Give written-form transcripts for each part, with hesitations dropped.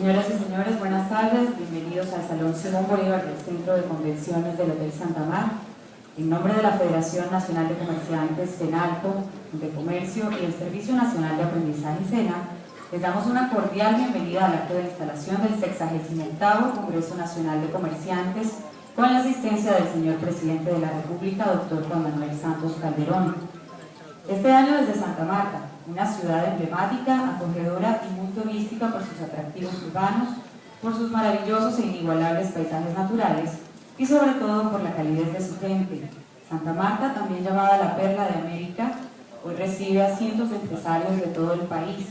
Señoras y señores, buenas tardes. Bienvenidos al Salón Simón Bolívar del Centro de Convenciones del Hotel Santa Marta. En nombre de la Federación Nacional de Comerciantes, FENALCO, de Comercio y el Servicio Nacional de Aprendizaje SENA, les damos una cordial bienvenida al acto de instalación del 68º Congreso Nacional de Comerciantes, con la asistencia del señor Presidente de la República, doctor Juan Manuel Santos Calderón. Este año desde Santa Marta, una ciudad emblemática, acogedora y muy turística por sus atractivos urbanos, por sus maravillosos e inigualables paisajes naturales y sobre todo por la calidez de su gente. Santa Marta, también llamada la Perla de América, hoy recibe a cientos de empresarios de todo el país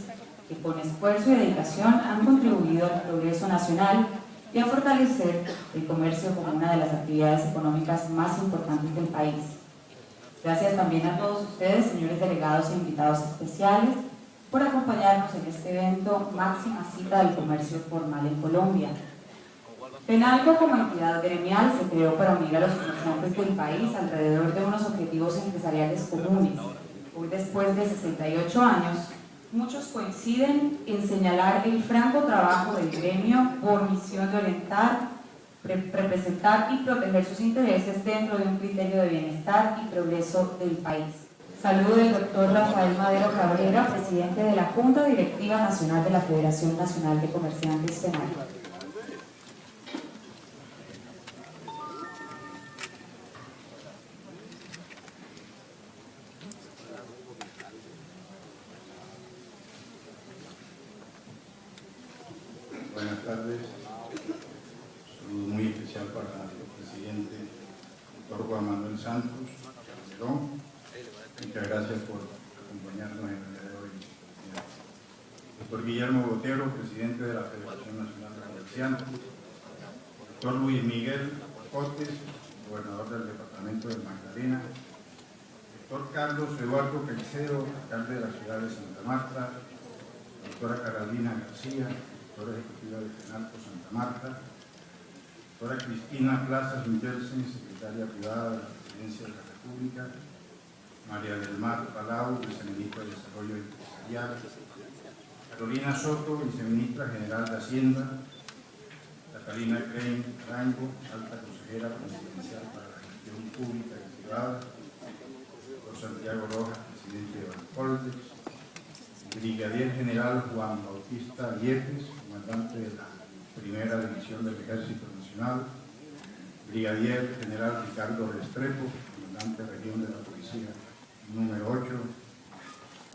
que con esfuerzo y dedicación han contribuido al progreso nacional y a fortalecer el comercio como una de las actividades económicas más importantes del país. Gracias también a todos ustedes, señores delegados e invitados especiales, por acompañarnos en este evento máxima cita del comercio formal en Colombia. FENALCO, como entidad gremial, se creó para unir a los comerciantes del país alrededor de unos objetivos empresariales comunes. Hoy, después de 68 años, muchos coinciden en señalar el franco trabajo del gremio por misión de orientar, representar y proteger sus intereses dentro de un criterio de bienestar y progreso del país. Saludo del doctor Rafael Madero Cabrera, presidente de la Junta Directiva Nacional de la Federación Nacional de Comerciantes FENALCO. Buenas tardes. Un saludo muy especial para nuestro presidente, doctor Juan Manuel Santos Calderón. Muchas gracias por acompañarnos en el día de hoy. Doctor Guillermo Botero, presidente de la Federación Nacional de Comerciantes. Doctor Luis Miguel Cotes, gobernador del departamento de Magdalena. Doctor Carlos Eduardo Caicedo, alcalde de la ciudad de Santa Marta. Doctora Carolina García, directora ejecutiva de FENALCO Santa Marta. Doctora Cristina Plazas Michelsen, secretaria privada de la Presidencia de la República. María del Mar Palau, viceministra de Desarrollo Empresarial. Carolina Soto, viceministra general de Hacienda. Catalina Crane Arango, alta consejera presidencial para la gestión pública y privada. Doctor Santiago Rojas, presidente de Bancoldex. Brigadier General Juan Bautista Yepes, comandante de la Primera División del Ejército Nacional. Brigadier General Ricardo Restrepo, comandante de Región de la Policía número 8.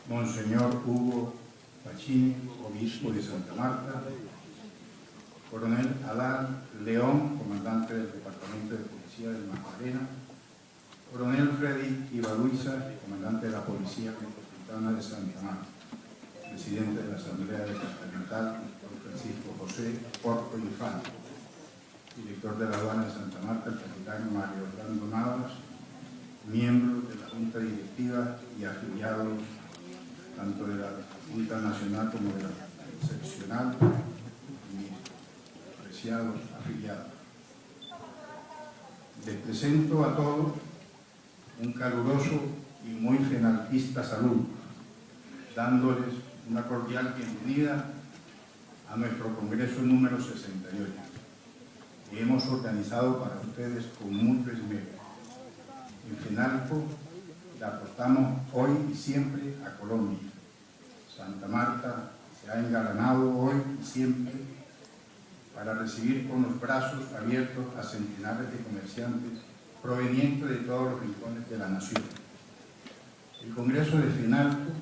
Monseñor Hugo Pachini, obispo de Santa Marta. Coronel Adán León, comandante del Departamento de Policía del Magdalena. Coronel Freddy Ibaluiza, comandante de la Policía Metropolitana de Santa Marta. Presidente de la Asamblea Departamental, don Francisco José Porto Infante. Director de la Aduana de Santa Marta, el capitán Mario Orlando Navas. Miembros de la Junta Directiva y afiliados tanto de la Junta Nacional como de la seccional, mis apreciados afiliados. Les presento a todos un caluroso y muy fenalquista saludo, dándoles una cordial bienvenida a nuestro Congreso número 68, que hemos organizado para ustedes con mucho esmero. En FENALCO le apostamos hoy y siempre a Colombia. Santa Marta se ha engalanado hoy y siempre para recibir con los brazos abiertos a centenares de comerciantes provenientes de todos los rincones de la nación. El Congreso de FENALCO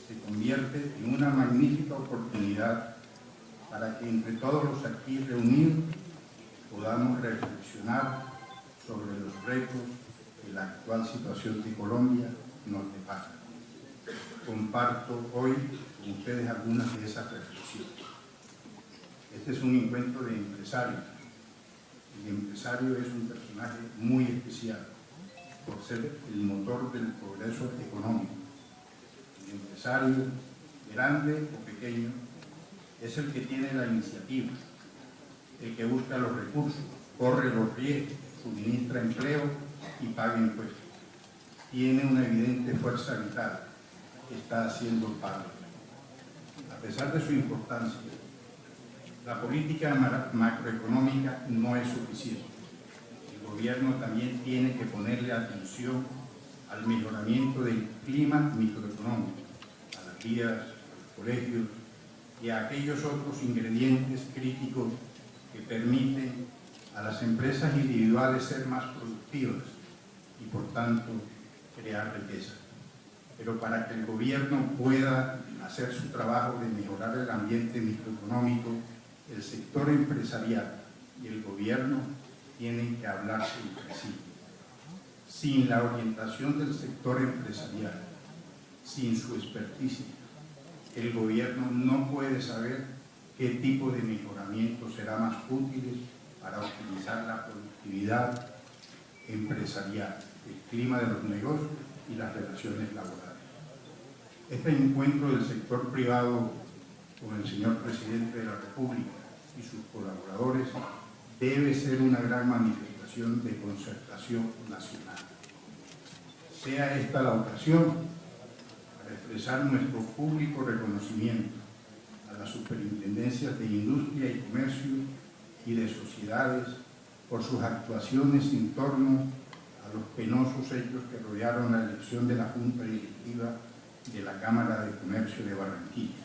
se convierte en una magnífica oportunidad para que entre todos los aquí reunidos podamos reflexionar sobre los retos que la actual situación de Colombia nos depara. Comparto hoy con ustedes algunas de esas reflexiones. Este es un encuentro de empresarios. El empresario es un personaje muy especial por ser el motor del progreso económico. El empresario, grande o pequeño, es el que tiene la iniciativa, el que busca los recursos, corre los riesgos, suministra empleo y paga impuestos. Tiene una evidente fuerza vital que está haciendo parte. A pesar de su importancia, La política macroeconómica no es suficiente. El gobierno también tiene que ponerle atención al mejoramiento del clima microeconómico, a las vías, a los colegios y a aquellos otros ingredientes críticos que permiten a las empresas individuales ser más productivas y, por tanto, crear riqueza. Pero para que el gobierno pueda hacer su trabajo de mejorar el ambiente microeconómico, el sector empresarial y el gobierno tienen que hablarse entre sí. Sin la orientación del sector empresarial, sin su experticia, el gobierno no puede saber qué tipo de mejoramiento será más útil para optimizar la productividad empresarial, el clima de los negocios y las relaciones laborales. Este encuentro del sector privado con el señor Presidente de la República y sus colaboradores debe ser una gran manifestación de concertación nacional. Sea esta la ocasión para expresar nuestro público reconocimiento a las superintendencias de Industria y Comercio y de Sociedades por sus actuaciones en torno a los penosos hechos que rodearon la elección de la Junta Directiva de la Cámara de Comercio de Barranquilla.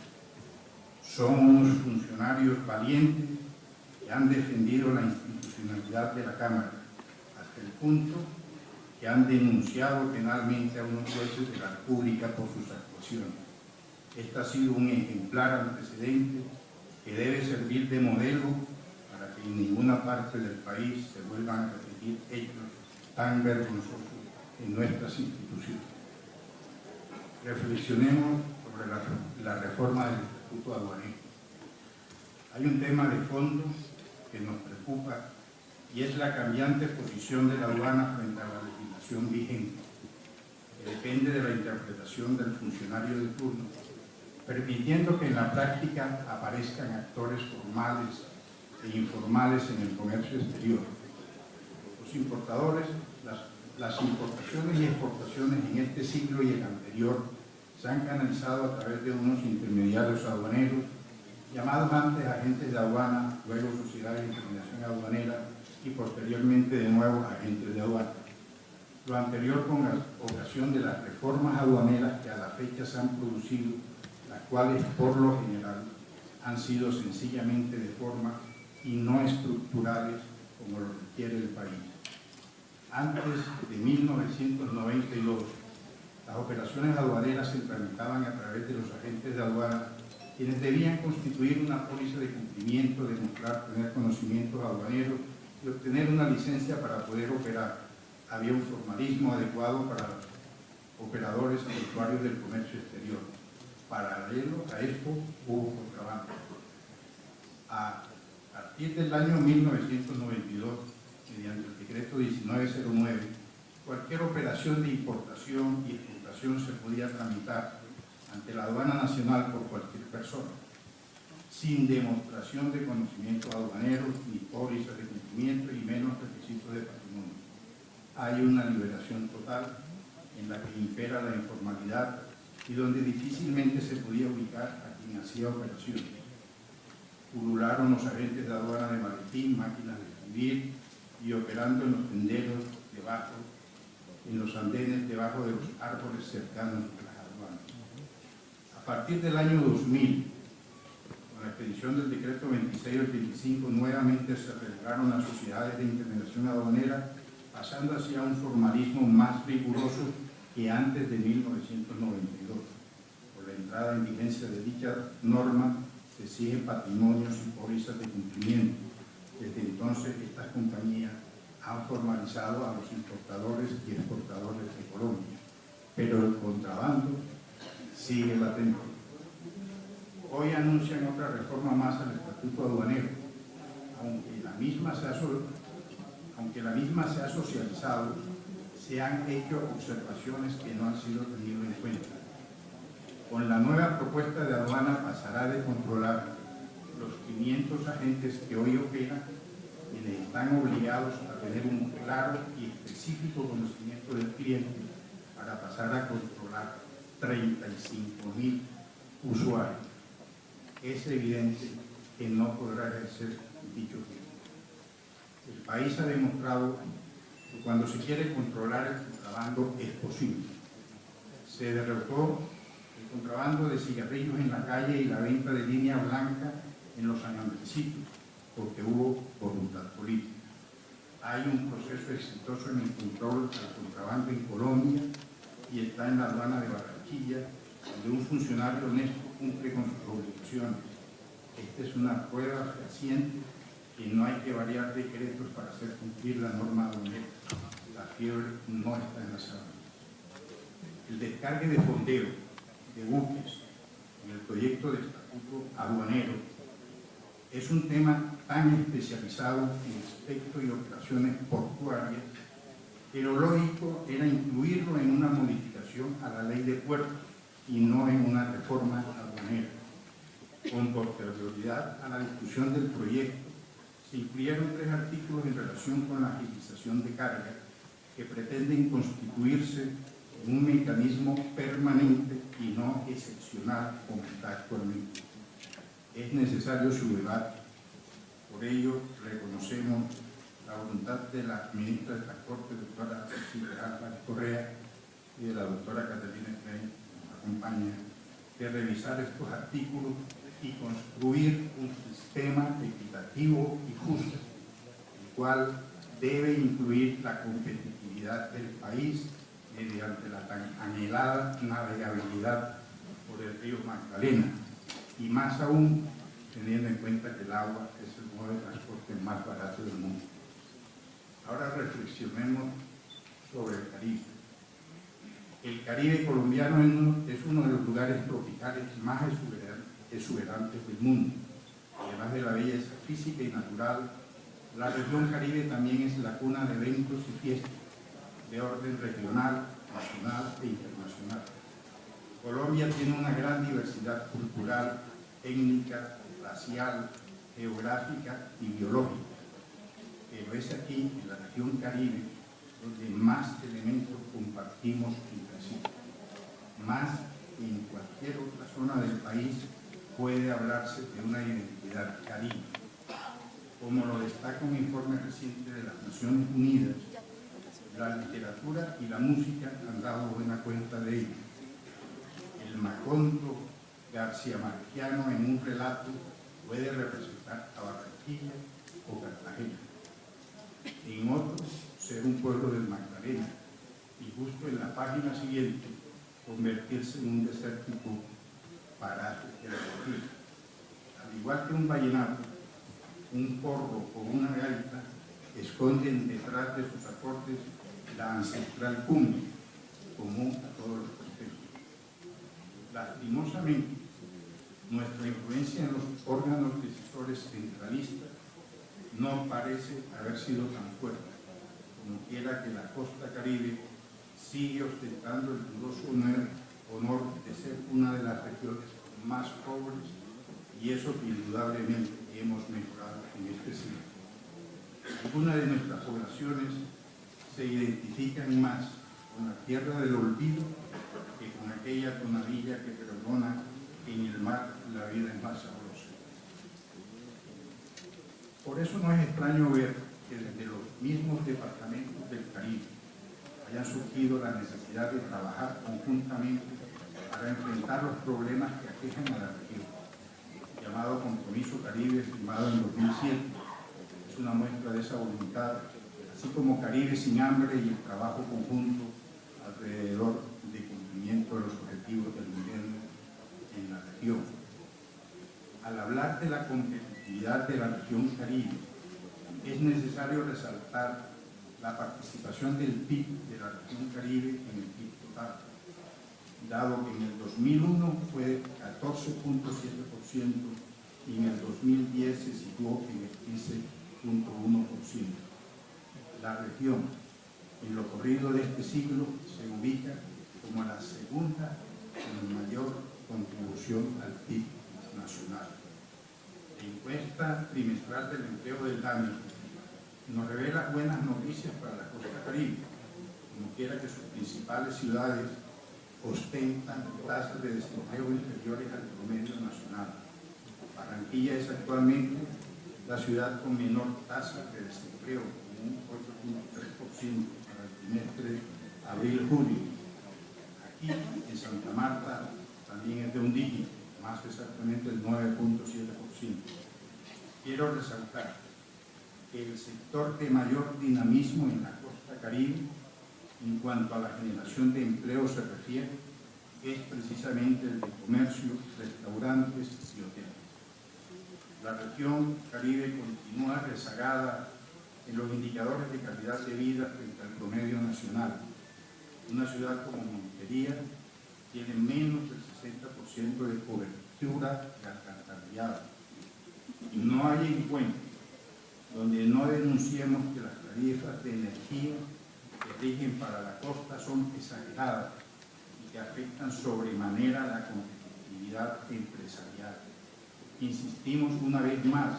Son unos funcionarios valientes que han defendido la institucionalidad de la Cámara hasta el punto que han denunciado penalmente a unos jueces de la República por sus actuaciones. Este ha sido un ejemplar antecedente que debe servir de modelo para que en ninguna parte del país se vuelvan a repetir hechos tan vergonzosos en nuestras instituciones. Reflexionemos sobre la reforma del Estatuto Aduanero. Hay un tema de fondo que nos preocupa y es la cambiante posición de la aduana frente a la legislación vigente, que depende de la interpretación del funcionario de turno, permitiendo que en la práctica aparezcan actores formales e informales en el comercio exterior. Los importadores, las importaciones y exportaciones en este siglo y el anterior se han canalizado a través de unos intermediarios aduaneros, llamados antes agentes de aduana, luego sociedades de intermediación aduanera y posteriormente de nuevo agentes de aduana. Lo anterior con ocasión de las reformas aduaneras que a la fecha se han producido, las cuales por lo general han sido sencillamente de forma y no estructurales como lo requiere el país. Antes de 1992, las operaciones aduaneras se tramitaban a través de los agentes de aduana, quienes debían constituir una póliza de cumplimiento, demostrar tener conocimientos aduaneros y obtener una licencia para poder operar. Había un formalismo adecuado para los operadores y usuarios del comercio exterior. Paralelo a esto, hubo contrabando. A partir del año 1992, mediante el decreto 1909, cualquier operación de importación y exportación se podía tramitar ante la aduana nacional por cualquier persona, sin demostración de conocimientos aduaneros, ni pólizas de cumplimiento y menos requisitos de patrimonio. Hay una liberación total en la que impera la informalidad y donde difícilmente se podía ubicar a quien hacía operaciones. Pulularon los agentes de aduana de maletín, máquinas de escribir y operando en los tenderos debajo, en los andenes debajo de los árboles cercanos a las aduanas. A partir del año 2000, con la expedición del decreto 2685, nuevamente se relegaron las sociedades de intermediación aduanera, pasando hacia un formalismo más riguroso que antes de 1992. Por la entrada en vigencia de dicha norma, se exigen patrimonios y pólizas de cumplimiento. Desde entonces, estas compañías han formalizado a los importadores y exportadores de Colombia, pero el contrabando sigue latente. Hoy anuncian otra reforma más al Estatuto Aduanero, aunque la misma se ha socializado, se han hecho observaciones que no han sido tenidas en cuenta. Con la nueva propuesta de aduana pasará de controlar los 500 agentes que hoy operan, quienes están obligados a tener un claro y específico conocimiento del cliente, para pasar a controlar 35.000 usuarios. Es evidente que no podrá ejercer dicho bien. El país ha demostrado que cuando se quiere controlar el contrabando es posible. Se derrotó el contrabando de cigarrillos en la calle y la venta de línea blanca en los años antecitos, porque hubo voluntad política. Hay un proceso exitoso en el control del contrabando en Colombia y está en la aduana de Barranquilla, donde un funcionario honesto cumple con sus obligaciones. Esta es una prueba fehaciente que no hay que variar decretos para hacer cumplir la norma aduanera. La fiebre no está en la sábana. El descargue de fondeo de buques en el proyecto de estatuto aduanero es un tema tan especializado en aspectos y operaciones portuarias que lo lógico era incluirlo en una modificación a la ley de puertos y no en una reforma aduanera. Con posterioridad a la discusión del proyecto, se incluyeron 3 artículos en relación con la agilización de carga que pretenden constituirse en un mecanismo permanente y no excepcional como está actualmente. Es necesario su debate. Por ello, reconocemos la voluntad de la ministra de Transporte, doctora Cecilia Álvarez Correa, y de la doctora Catalina Frey, que nos acompaña, de revisar estos artículos y construir un sistema equitativo y justo, el cual debe incluir la competitividad del país mediante la tan anhelada navegabilidad por el río Magdalena, y más aún teniendo en cuenta que el agua es el modo de transporte más barato del mundo. Ahora reflexionemos sobre el Caribe. El Caribe colombiano es uno de los lugares tropicales más exuberantes del mundo. Además de la belleza física y natural, la región Caribe también es la cuna de eventos y fiestas de orden regional, nacional e internacional. Colombia tiene una gran diversidad cultural, étnica, racial, geográfica y biológica, pero es aquí, en la región Caribe, donde más elementos compartimos entre sí. Más que en cualquier otra zona del país puede hablarse de una identidad caribe. Como lo destaca un informe reciente de las Naciones Unidas, la literatura y la música han dado buena cuenta de ello. El Macondo García Marquiano en un relato puede representar a Barranquilla o Cartagena. En otro, ser un pueblo del Magdalena, y justo en la página siguiente, convertirse en un desértico paraje de la Guajira. Al igual que un vallenato, un porro o una gaita esconden detrás de sus acordes la ancestral cumbia, común a todos los contextos. Lastimosamente, nuestra influencia en los órganos decisores centralistas no parece haber sido tan fuerte, como quiera que la costa caribe sigue ostentando el dudoso honor de ser una de las regiones más pobres, y eso que indudablemente hemos mejorado en este siglo. Algunas de nuestras poblaciones se identifican más con la tierra del olvido que con aquella tonadilla que perdona que en el mar la vida es más sabrosa. Por eso no es extraño ver que desde los mismos departamentos del Caribe haya surgido la necesidad de trabajar conjuntamente para enfrentar los problemas que aquejan a la región. El llamado Compromiso Caribe, firmado en 2007, es una muestra de esa voluntad, así como Caribe sin hambre y el trabajo conjunto alrededor del cumplimiento de los objetivos del milenio en la región. Al hablar de la competitividad de la región Caribe, es necesario resaltar la participación del PIB de la región Caribe en el PIB total, dado que en el 2001 fue de 14.7% y en el 2010 se situó en el 15.1%. La región, en lo corrido de este siglo, se ubica como la segunda con mayor contribución al PIB nacional. La encuesta trimestral del empleo del DANE nos revela buenas noticias para la costa caribe, como quiera que sus principales ciudades ostentan tasas de desempleo inferiores al promedio nacional, Barranquilla es actualmente la ciudad con menor tasa de desempleo, con un 8.3% para el trimestre abril-julio. Aquí, en Santa Marta, también es de un dígito, más exactamente el 9.7%. Quiero resaltar que el sector de mayor dinamismo en la costa caribe, en cuanto a la generación de empleo se refiere, es precisamente el de comercio, restaurantes y hoteles. La región Caribe continúa rezagada en los indicadores de calidad de vida frente al promedio nacional. Una ciudad como Montería tiene menos del 60% de cobertura de alcantarillado. Y no hay encuentro donde no denunciemos que las tarifas de energía que rigen para la costa son exageradas y que afectan sobremanera la competitividad empresarial. Insistimos una vez más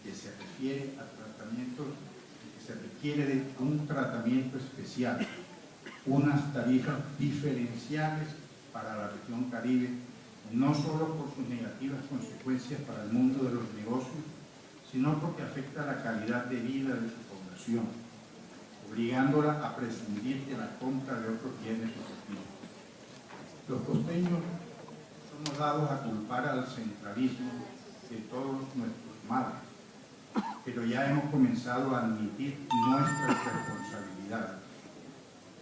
que se refiere a tratamientos, que se requiere de un tratamiento especial, unas tarifas diferenciales para la región Caribe, no solo por sus negativas consecuencias para el mundo de los negocios, sino porque afecta la calidad de vida de su población, obligándola a prescindir de la compra de otros bienes y servicios. Los costeños somos dados a culpar al centralismo de todos nuestros males, pero ya hemos comenzado a admitir nuestras responsabilidades.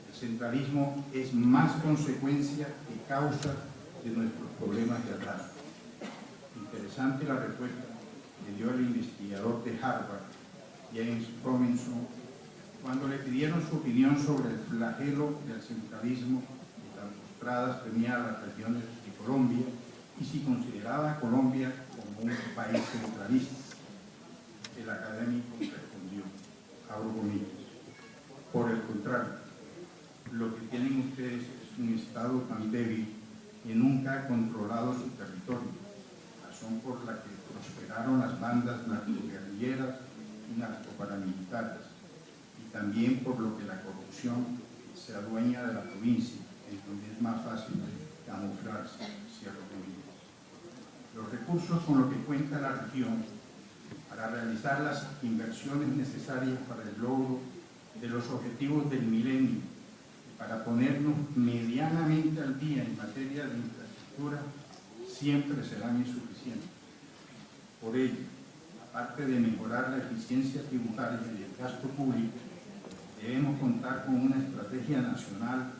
El centralismo es más consecuencia que causa de nuestros problemas de atraso. Interesante la respuesta que dio el investigador de Harvard, James Robinson, cuando le pidieron su opinión sobre el flagelo del centralismo que tan postradas tenía a las regiones de Colombia y si consideraba a Colombia como un país centralista. El académico respondió, abro comillas, por el contrario, lo que tienen ustedes es un Estado tan débil que nunca ha controlado su territorio, razón por la que prosperaron las bandas narcoguerrilleras y narcoparamilitares, y también por lo que la corrupción se adueña de la provincia, en donde es más fácil camuflarse, cierro comillas. Los recursos con los que cuenta la región para realizar las inversiones necesarias para el logro de los objetivos del milenio, para ponernos medianamente al día en materia de infraestructura, siempre serán insuficientes. Por ello, aparte de mejorar la eficiencia tributaria y el gasto público, debemos contar con una estrategia nacional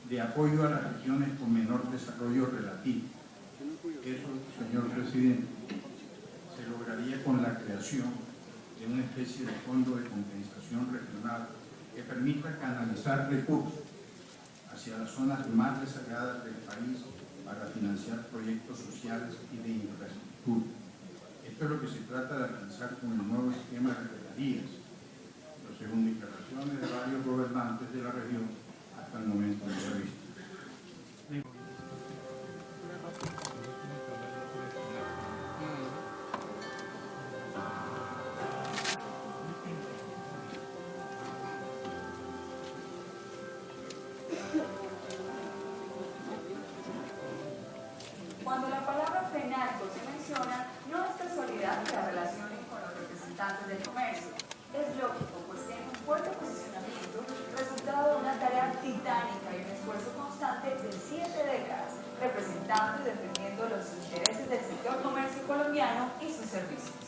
de apoyo a las regiones con menor desarrollo relativo. Eso, señor presidente, se lograría con la creación de una especie de fondo de compensación regional que permita canalizar recursos hacia las zonas más rezagadas del país para financiar proyectos sociales y de infraestructura. Esto es lo que se trata de alcanzar con el nuevo esquema de regalías, pero según declaraciones de varios gobernantes de la región, hasta el momento no se ha visto. Cuando la palabra FENALCO se menciona, no es casualidad que la relacionen con los representantes del comercio. Es lógico, pues tiene un fuerte posicionamiento, resultado de una tarea titánica y un esfuerzo constante de 7 décadas, representando y defendiendo los intereses del sector comercio colombiano y sus servicios.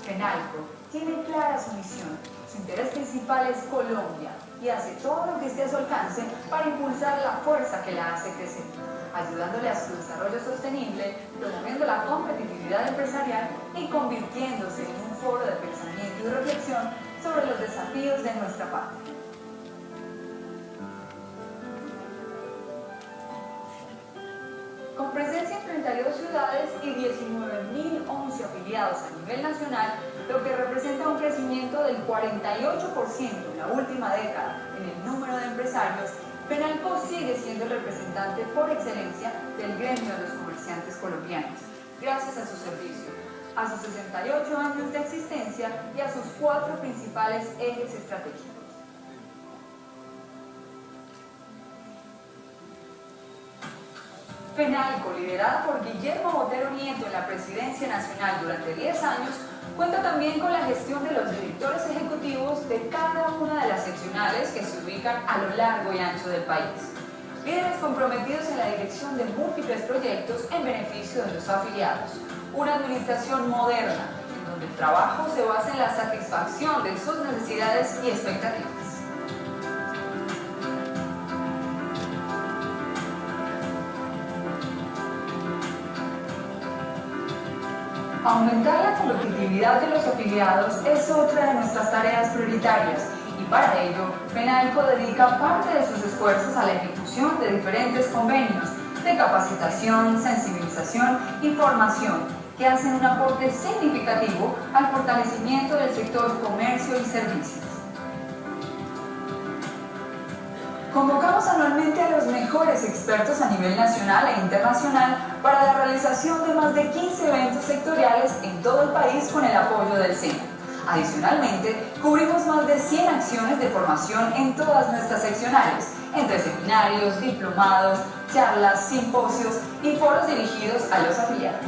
FENALCO tiene clara su misión. Su interés principal es Colombia y hace todo lo que esté a su alcance para impulsar la fuerza que la hace crecer, ayudándole a su desarrollo sostenible, promoviendo la competitividad empresarial y convirtiéndose en un foro de pensamiento y reflexión sobre los desafíos de nuestra patria. Con presencia en 32 ciudades y 19.011 afiliados a nivel nacional, lo que representa un crecimiento del 48% en la última década en el número de empresarios, FENALCO sigue siendo el representante por excelencia del gremio de los comerciantes colombianos, gracias a su servicio, a sus 68 años de existencia y a sus 4 principales ejes estratégicos. FENALCO, liderada por Guillermo Botero Nieto en la presidencia nacional durante 10 años, cuenta también con la gestión de los directores ejecutivos de cada una de las seccionales que se ubican a lo largo y ancho del país. Líderes comprometidos en la dirección de múltiples proyectos en beneficio de los afiliados. Una administración moderna, en donde el trabajo se basa en la satisfacción de sus necesidades y expectativas. Aumentar la competitividad de los afiliados es otra de nuestras tareas prioritarias y para ello, FENALCO dedica parte de sus esfuerzos a la ejecución de diferentes convenios de capacitación, sensibilización y formación que hacen un aporte significativo al fortalecimiento del sector comercio y servicios. Convocamos anualmente a los mejores expertos a nivel nacional e internacional para la realización de más de 15 eventos sectoriales en todo el país con el apoyo del SENA. Adicionalmente, cubrimos más de 100 acciones de formación en todas nuestras seccionales, entre seminarios, diplomados, charlas, simposios y foros dirigidos a los afiliados.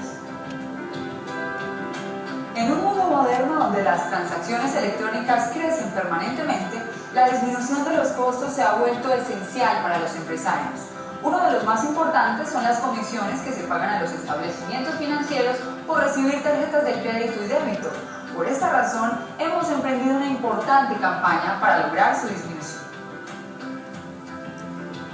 En un mundo moderno donde las transacciones electrónicas crecen permanentemente, la disminución de los costos se ha vuelto esencial para los empresarios. Uno de los más importantes son las comisiones que se pagan a los establecimientos financieros por recibir tarjetas de crédito y débito. Por esta razón, hemos emprendido una importante campaña para lograr su disminución.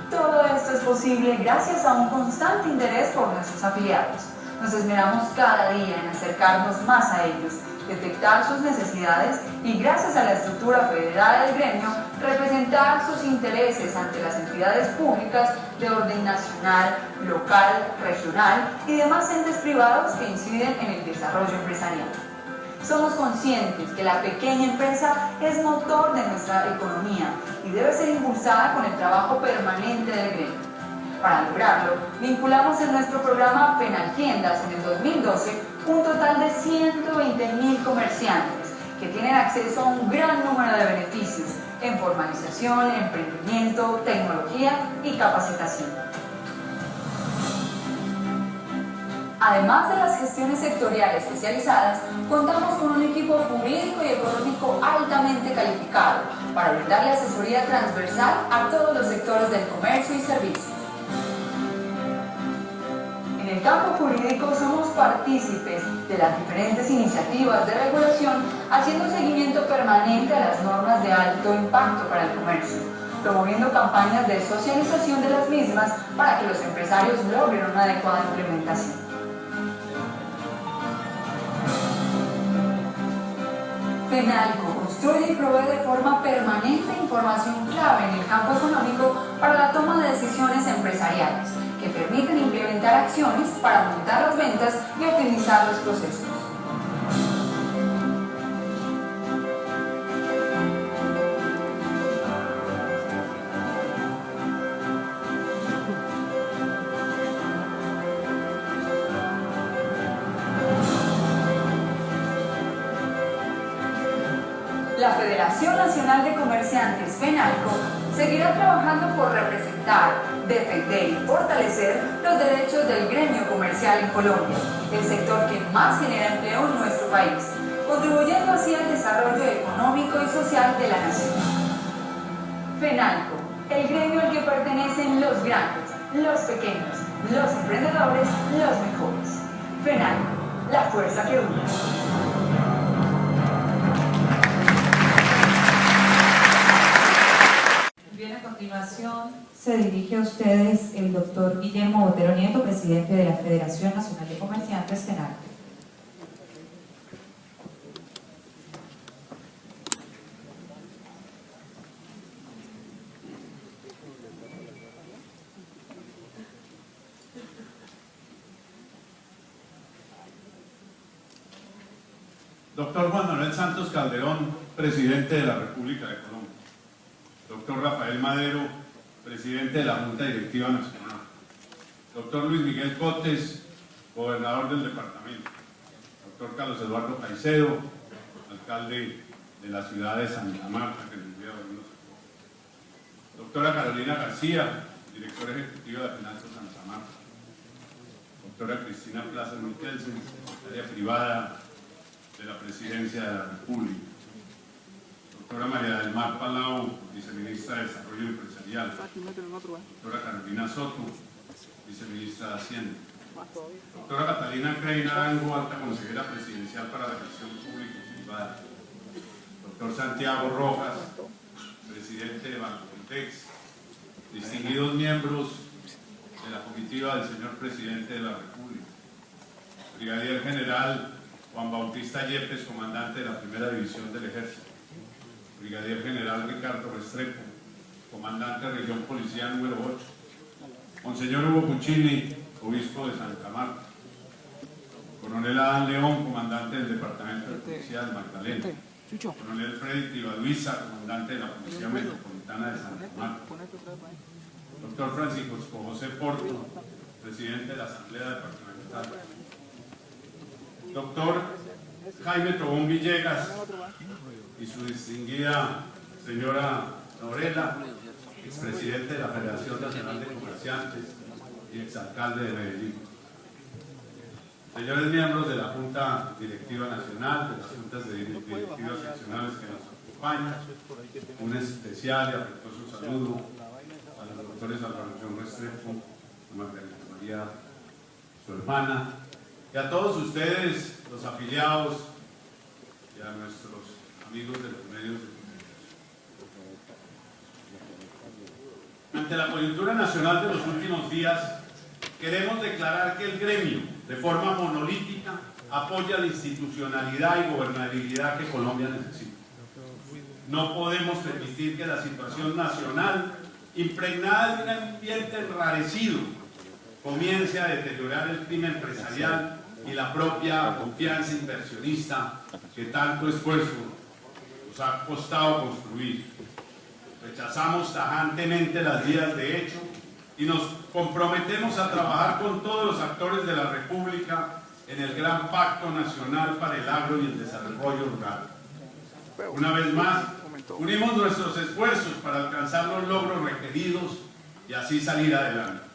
Todo esto es posible gracias a un constante interés por nuestros afiliados. Nos esmeramos cada día en acercarnos más a ellos, detectar sus necesidades y, gracias a la estructura federada del gremio, representar sus intereses ante las entidades públicas de orden nacional, local, regional y demás entes privados que inciden en el desarrollo empresarial. Somos conscientes que la pequeña empresa es motor de nuestra economía y debe ser impulsada con el trabajo permanente del gremio. Para lograrlo, vinculamos en nuestro programa FENALtiendas en el 2012 un total de 120.000 comerciantes que tienen acceso a un gran número de beneficios en formalización, emprendimiento, tecnología y capacitación. Además de las gestiones sectoriales especializadas, contamos con un equipo jurídico y económico altamente calificado para brindarle asesoría transversal a todos los sectores del comercio y servicios. En el campo jurídico somos partícipes de las diferentes iniciativas de regulación, haciendo seguimiento permanente a las normas de alto impacto para el comercio, promoviendo campañas de socialización de las mismas para que los empresarios logren una adecuada implementación. FENALCO construye y provee de forma permanente información clave en el campo económico para la toma de decisiones empresariales, que permiten implementar acciones para aumentar las ventas y optimizar los procesos. La Federación Nacional de Comerciantes, FENALCO, seguirá trabajando por representar, defender y fortalecer los derechos del gremio comercial en Colombia, el sector que más genera empleo en nuestro país, contribuyendo así al desarrollo económico y social de la nación. FENALCO, el gremio al que pertenecen los grandes, los pequeños, los emprendedores, los mejores. FENALCO, la fuerza que une. A continuación se dirige a ustedes el doctor Guillermo Botero Nieto, presidente de la Federación Nacional de Comerciantes, FENALCO. Doctor Juan Manuel Santos Calderón, presidente de la República de Colombia. Doctor Rafael Madero, presidente de la Junta Directiva Nacional. Doctor Luis Miguel Cotes, gobernador del departamento. Doctor Carlos Eduardo Caicedo, alcalde de la ciudad de Santa Marta, que nos envía buenos saludos. Doctora Carolina García, directora ejecutiva de FENALCO Santa Marta. doctora Cristina Plaza Mikkelsen, secretaria privada de la Presidencia de la República, doctora María del Mar Palau, viceministra de Desarrollo Empresarial, doctora Carolina Soto, viceministra de Hacienda, doctora Catalina Creina Arango, alta consejera presidencial para la gestión pública y privada, doctor Santiago Rojas, presidente de Bancotex, distinguidos miembros de la comitiva del señor presidente de la República, brigadier general Juan Bautista Yepes, comandante de la Primera División del Ejército, brigadier general Ricardo Restrepo, comandante de Región Policía número 8, monseñor Hugo Puccini, obispo de Santa Marta, coronel Adán León, comandante del Departamento de Policía del Magdalena, coronel Freddy Tibaluiza, comandante de la Policía Metropolitana de Santa Marta, doctor Francisco José Porto, presidente de la Asamblea Departamental, doctor Jaime Tobón Villegas y su distinguida señora Norela, expresidente de la Federación Nacional de Comerciantes y exalcalde de Medellín, señores miembros de la Junta Directiva Nacional, de las juntas directivas seccionales que nos acompañan, un especial y afectuoso saludo a los doctores Álvaro Restrepo, a Margarita María, su hermana, y a todos ustedes, los afiliados, y a nuestros amigos de los medios de comunicación. Ante la coyuntura nacional de los últimos días, queremos declarar que el gremio, de forma monolítica, apoya la institucionalidad y gobernabilidad que Colombia necesita. No podemos permitir que la situación nacional, impregnada de un ambiente enrarecido, comience a deteriorar el clima empresarial y la propia confianza inversionista que tanto esfuerzo nos ha costado construir. Rechazamos tajantemente las vías de hecho y nos comprometemos a trabajar con todos los actores de la República en el gran pacto nacional para el agro y el desarrollo rural. Una vez más, unimos nuestros esfuerzos para alcanzar los logros requeridos y así salir adelante.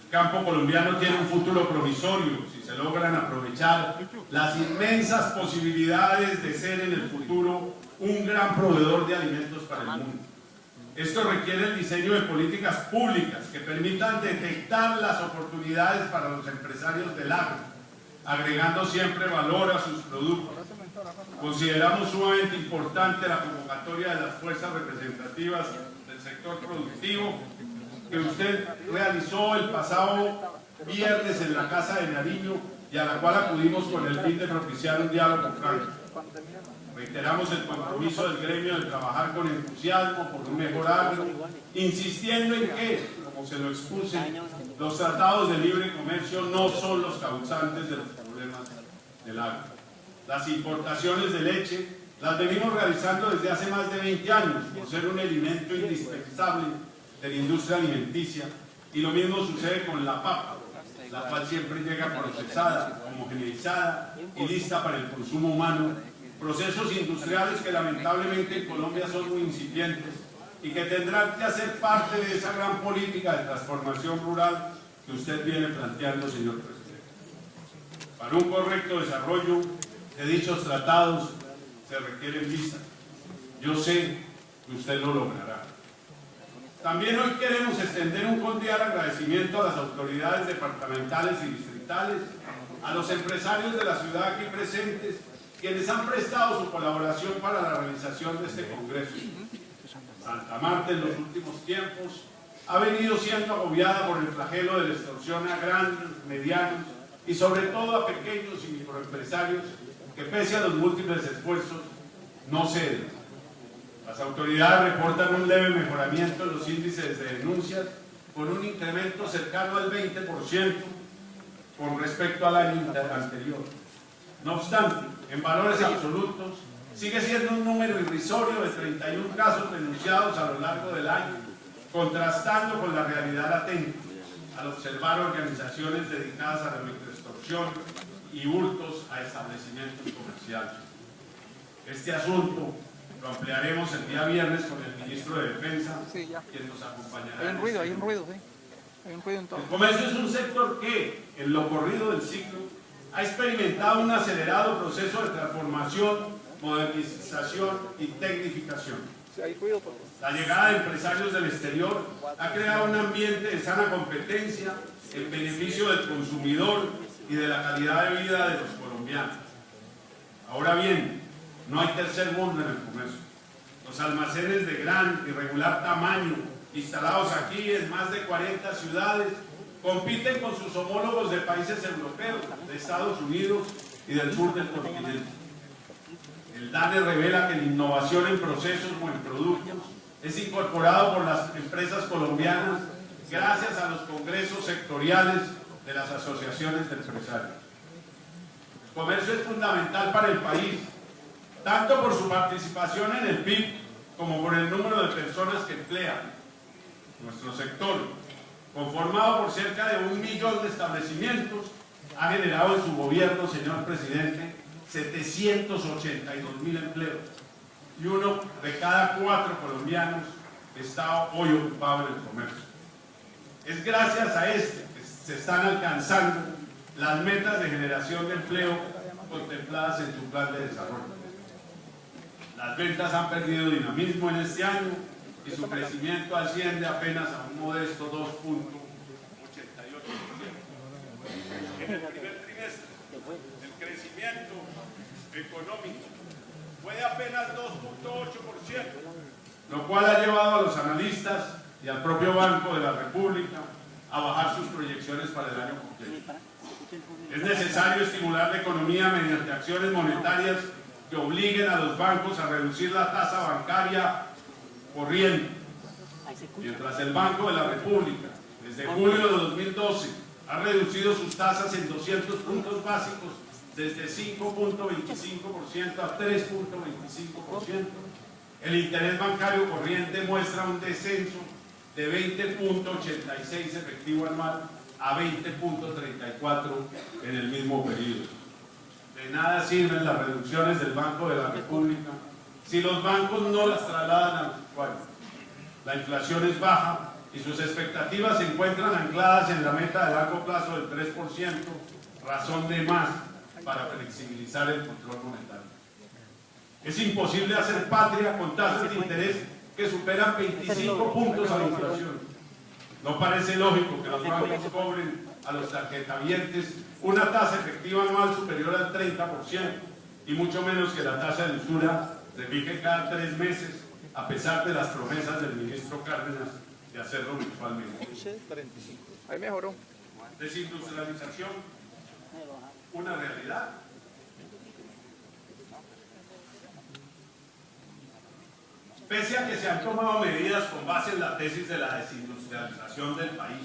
El campo colombiano tiene un futuro provisorio si se logran aprovechar las inmensas posibilidades de ser en el futuro un gran proveedor de alimentos para el mundo. Esto requiere el diseño de políticas públicas que permitan detectar las oportunidades para los empresarios del agro, agregando siempre valor a sus productos. Consideramos sumamente importante la convocatoria de las fuerzas representativas del sector productivo que usted realizó el pasado viernes en la Casa de Nariño y a la cual acudimos con el fin de propiciar un diálogo franco. Reiteramos el compromiso del gremio de trabajar con entusiasmo por un mejor agro, insistiendo en que, como se lo expuse, los tratados de libre comercio no son los causantes de los problemas del agro. Las importaciones de leche las venimos realizando desde hace más de 20 años por ser un elemento indispensable de la industria alimenticia, y lo mismo sucede con la papa, la cual siempre llega procesada, homogeneizada y lista para el consumo humano, procesos industriales que lamentablemente en Colombia son muy incipientes y que tendrán que hacer parte de esa gran política de transformación rural que usted viene planteando, señor presidente. Para un correcto desarrollo de dichos tratados se requieren visas. Yo sé que usted lo logrará. También hoy queremos extender un cordial agradecimiento a las autoridades departamentales y distritales, a los empresarios de la ciudad aquí presentes, quienes han prestado su colaboración para la realización de este congreso. Santa Marta en los últimos tiempos ha venido siendo agobiada por el flagelo de la extorsión a grandes, medianos y sobre todo a pequeños y microempresarios que pese a los múltiples esfuerzos no ceden. Las autoridades reportan un leve mejoramiento en los índices de denuncias con un incremento cercano al 20% con respecto al año anterior. No obstante, en valores absolutos, sigue siendo un número irrisorio de 31 casos denunciados a lo largo del año, contrastando con la realidad latente, al observar organizaciones dedicadas a la microextorsión y hurtos a establecimientos comerciales. Este asunto lo ampliaremos el día viernes con el ministro de Defensa, quien nos acompañará. Hay un ruido, sí. El comercio es un sector que, en lo corrido del ciclo, ha experimentado un acelerado proceso de transformación, modernización y tecnificación. La llegada de empresarios del exterior ha creado un ambiente de sana competencia en beneficio del consumidor y de la calidad de vida de los colombianos. Ahora bien, no hay tercer mundo en el comercio. Los almacenes de gran y regular tamaño, instalados aquí en más de 40 ciudades, compiten con sus homólogos de países europeos, de Estados Unidos y del sur del continente. El DANE revela que la innovación en procesos o en productos es incorporado por las empresas colombianas gracias a los congresos sectoriales de las asociaciones de empresarios. El comercio es fundamental para el país, tanto por su participación en el PIB como por el número de personas que emplean. Nuestro sector, conformado por cerca de 1 millón de establecimientos, ha generado en su gobierno, señor presidente, 782.000 empleos, y 1 de cada 4 colombianos está hoy ocupado en el comercio. Es gracias a este que se están alcanzando las metas de generación de empleo contempladas en su plan de desarrollo. Las ventas han perdido dinamismo en este año y su crecimiento asciende apenas a un modesto 2.88%. En el primer trimestre, el crecimiento económico fue de apenas 2.8%, lo cual ha llevado a los analistas y al propio Banco de la República a bajar sus proyecciones para el año completo. Es necesario estimular la economía mediante acciones monetarias que obliguen a los bancos a reducir la tasa bancaria corriente, mientras el Banco de la República, desde julio de 2012, ha reducido sus tasas en 200 puntos básicos, desde 5.25% a 3.25%. El interés bancario corriente muestra un descenso de 20.86 efectivo anual a 20.34 en el mismo periodo. De nada sirven las reducciones del Banco de la República si los bancos no las trasladan a los usuarios. La inflación es baja y sus expectativas se encuentran ancladas en la meta de largo plazo del 3%, razón de más para flexibilizar el control monetario. Es imposible hacer patria con tasas de interés que superan 25 puntos a la inflación. No parece lógico que los bancos cobren a los tarjetavientes una tasa efectiva anual superior al 30% y mucho menos que la tasa de usura se fije cada 3 meses, a pesar de las promesas del ministro Cárdenas de hacerlo mensualmente. Ahí mejoró. Desindustrialización, una realidad. Pese a que se han tomado medidas con base en la tesis de la desindustrialización del país,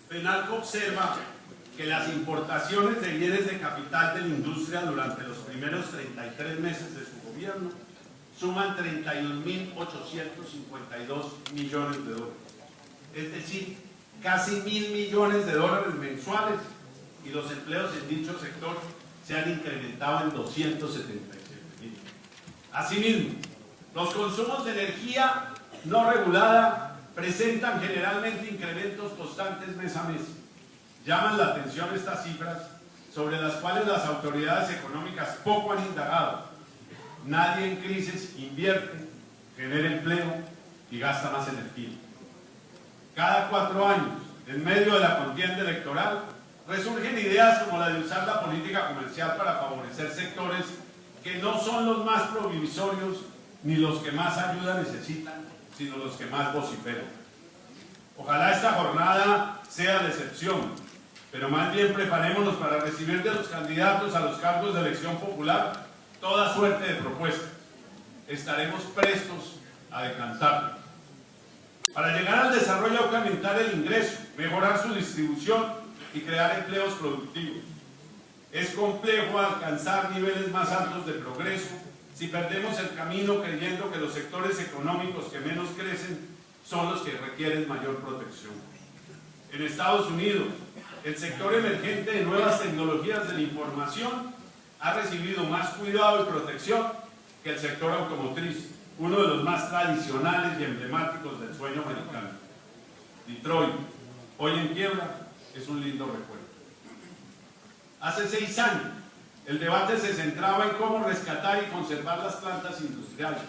FENALCO observa que las importaciones de bienes de capital de la industria durante los primeros 33 meses de su gobierno suman 31.852 millones de dólares, es decir, casi 1.000 millones de dólares mensuales, y los empleos en dicho sector se han incrementado en 277.000. Asimismo, los consumos de energía no regulada presentan generalmente incrementos constantes mes a mes. Llaman la atención estas cifras, sobre las cuales las autoridades económicas poco han indagado. Nadie en crisis invierte, genera empleo y gasta más energía. Cada 4 años, en medio de la contienda electoral, resurgen ideas como la de usar la política comercial para favorecer sectores que no son los más provisorios ni los que más ayuda necesitan, sino los que más vociferan. Ojalá esta jornada sea de excepción, pero más bien preparémonos para recibir de los candidatos a los cargos de elección popular toda suerte de propuestas. Estaremos prestos a decantarlas. Para llegar al desarrollo hay que aumentar el ingreso, mejorar su distribución y crear empleos productivos. Es complejo alcanzar niveles más altos de progreso si perdemos el camino creyendo que los sectores económicos que menos crecen son los que requieren mayor protección. En Estados Unidos, el sector emergente de nuevas tecnologías de la información ha recibido más cuidado y protección que el sector automotriz, uno de los más tradicionales y emblemáticos del sueño americano. Detroit, hoy en quiebra, es un lindo recuerdo. Hace 6 años, el debate se centraba en cómo rescatar y conservar las plantas industriales.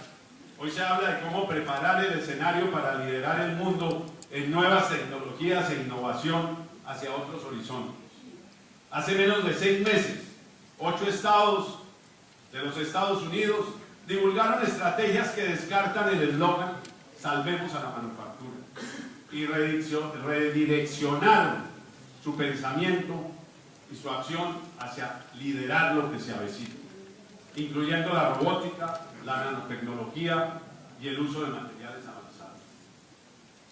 Hoy se habla de cómo preparar el escenario para liderar el mundo en nuevas tecnologías e innovación hacia otros horizontes. Hace menos de 6 meses, 8 estados de los Estados Unidos divulgaron estrategias que descartan el eslogan "Salvemos a la manufactura" y redireccionaron su pensamiento y su acción hacia liderar lo que se avecina, incluyendo la robótica, la nanotecnología y el uso de materiales avanzados.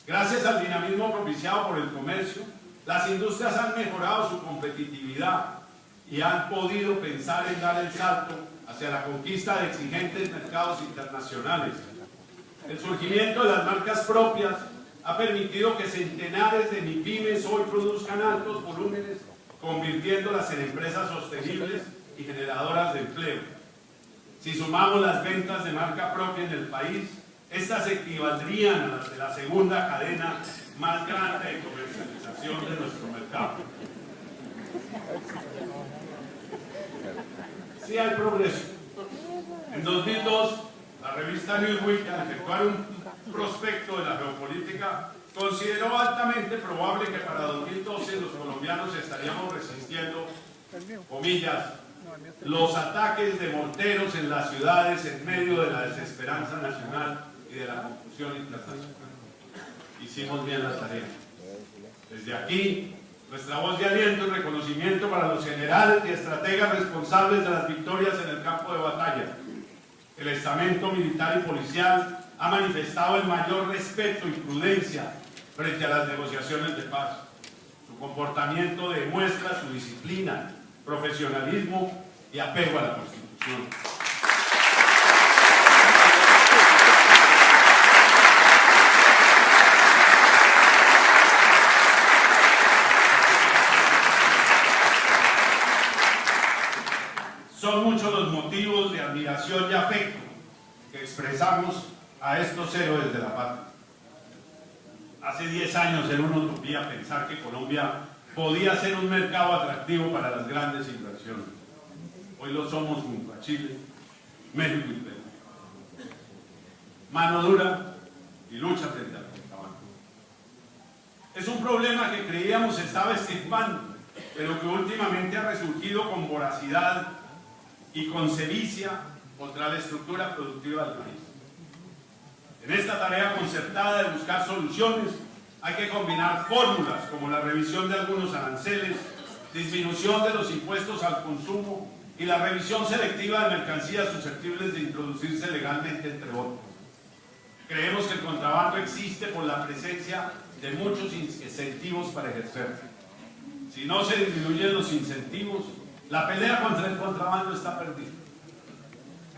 Gracias al dinamismo propiciado por el comercio, las industrias han mejorado su competitividad y han podido pensar en dar el salto hacia la conquista de exigentes mercados internacionales. El surgimiento de las marcas propias ha permitido que centenares de MIPYMES hoy produzcan altos volúmenes, convirtiéndolas en empresas sostenibles y generadoras de empleo. Si sumamos las ventas de marca propia en el país, estas equivaldrían a las de la segunda cadena más grande de comercialización de nuestro mercado. Sí hay progreso. En 2002, la revista Newsweek, al efectuar un prospecto de la geopolítica, consideró altamente probable que para 2012 los colombianos estaríamos resistiendo, comillas, los ataques de morteros en las ciudades en medio de la desesperanza nacional y de la confusión internacional. Hicimos bien la tarea. Desde aquí, nuestra voz de aliento y reconocimiento para los generales y estrategas responsables de las victorias en el campo de batalla. El estamento militar y policial ha manifestado el mayor respeto y prudencia frente a las negociaciones de paz. Su comportamiento demuestra su disciplina, profesionalismo y apego a la Constitución. Son muchos los motivos de admiración y afecto que expresamos a estos héroes de la patria. Hace 10 años era una utopía pensar que Colombia podía ser un mercado atractivo para las grandes inversiones. Hoy lo somos junto a Chile, México y Perú. Mano dura y lucha frente al contrabando. Es un problema que creíamos estaba estirpando, pero que últimamente ha resurgido con voracidad y con sevicia contra la estructura productiva del país. En esta tarea concertada de buscar soluciones hay que combinar fórmulas como la revisión de algunos aranceles, disminución de los impuestos al consumo y la revisión selectiva de mercancías susceptibles de introducirse legalmente, entre otros. Creemos que el contrabando existe por la presencia de muchos incentivos para ejercerlo. Si no se disminuyen los incentivos, la pelea contra el contrabando está perdida.